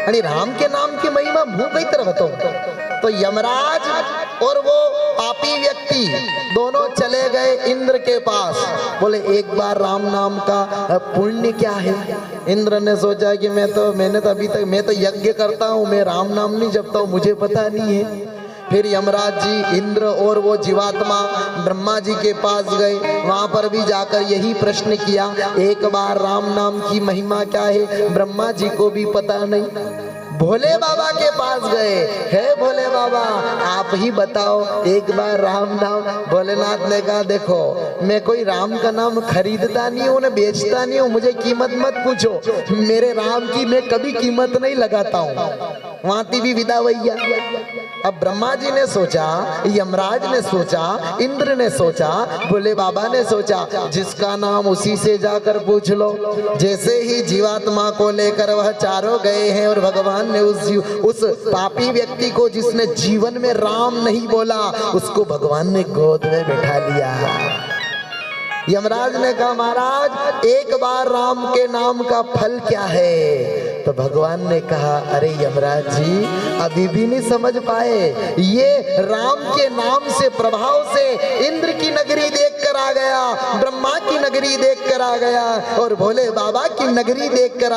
अरे राम के नाम की महिमा मुंह कई तरह तो यमराज और वो पापी व्यक्ति दोनों चले गए इंद्र के पास। बोले एक बार राम नाम का पुण्य क्या है? इंद्र ने सोचा कि मैंने तो अभी तक मैं तो यज्ञ करता हूँ, मैं राम नाम नहीं जपता हूँ, मुझे पता नहीं है। फिर यमराज जी, इंद्र और वो जीवात्मा ब्रह्मा जी के पास गए। वहां पर भी जाकर यही प्रश्न किया, एक बार राम नाम की महिमा क्या है? ब्रह्मा जी को भी पता नहीं। भोले बाबा के पास गए, हे भोले बाबा आप ही बताओ एक बार राम नाम। भोलेनाथ ने कहा देखो मैं कोई राम का नाम खरीदता नहीं हूँ, न बेचता नहीं हूँ, मुझे कीमत मत पूछो, मेरे राम की मैं कभी कीमत नहीं लगाता हूँ। वहां भी विदा भैया। अब ब्रह्मा जी ने सोचा, यमराज ने सोचा, इंद्र ने सोचा, भोले बाबा ने सोचा, जिसका नाम उसी से जाकर पूछ लो। जैसे ही जीवात्मा को लेकर वह चारों गए हैं और भगवान ने उस पापी व्यक्ति को जिसने जीवन में राम नहीं बोला, उसको भगवान ने गोद में बैठा लिया। यमराज ने कहा महाराज एक बार राम के नाम का फल क्या है? तो भगवान ने कहा अरे यमराज जी अभी भी नहीं समझ पाए, ये राम के नाम से प्रभाव से इंद्र की नगरी देखकर आ गया, ब्रह्मा की नगरी देखकर आ गया और भोले बाबा की नगरी देखकर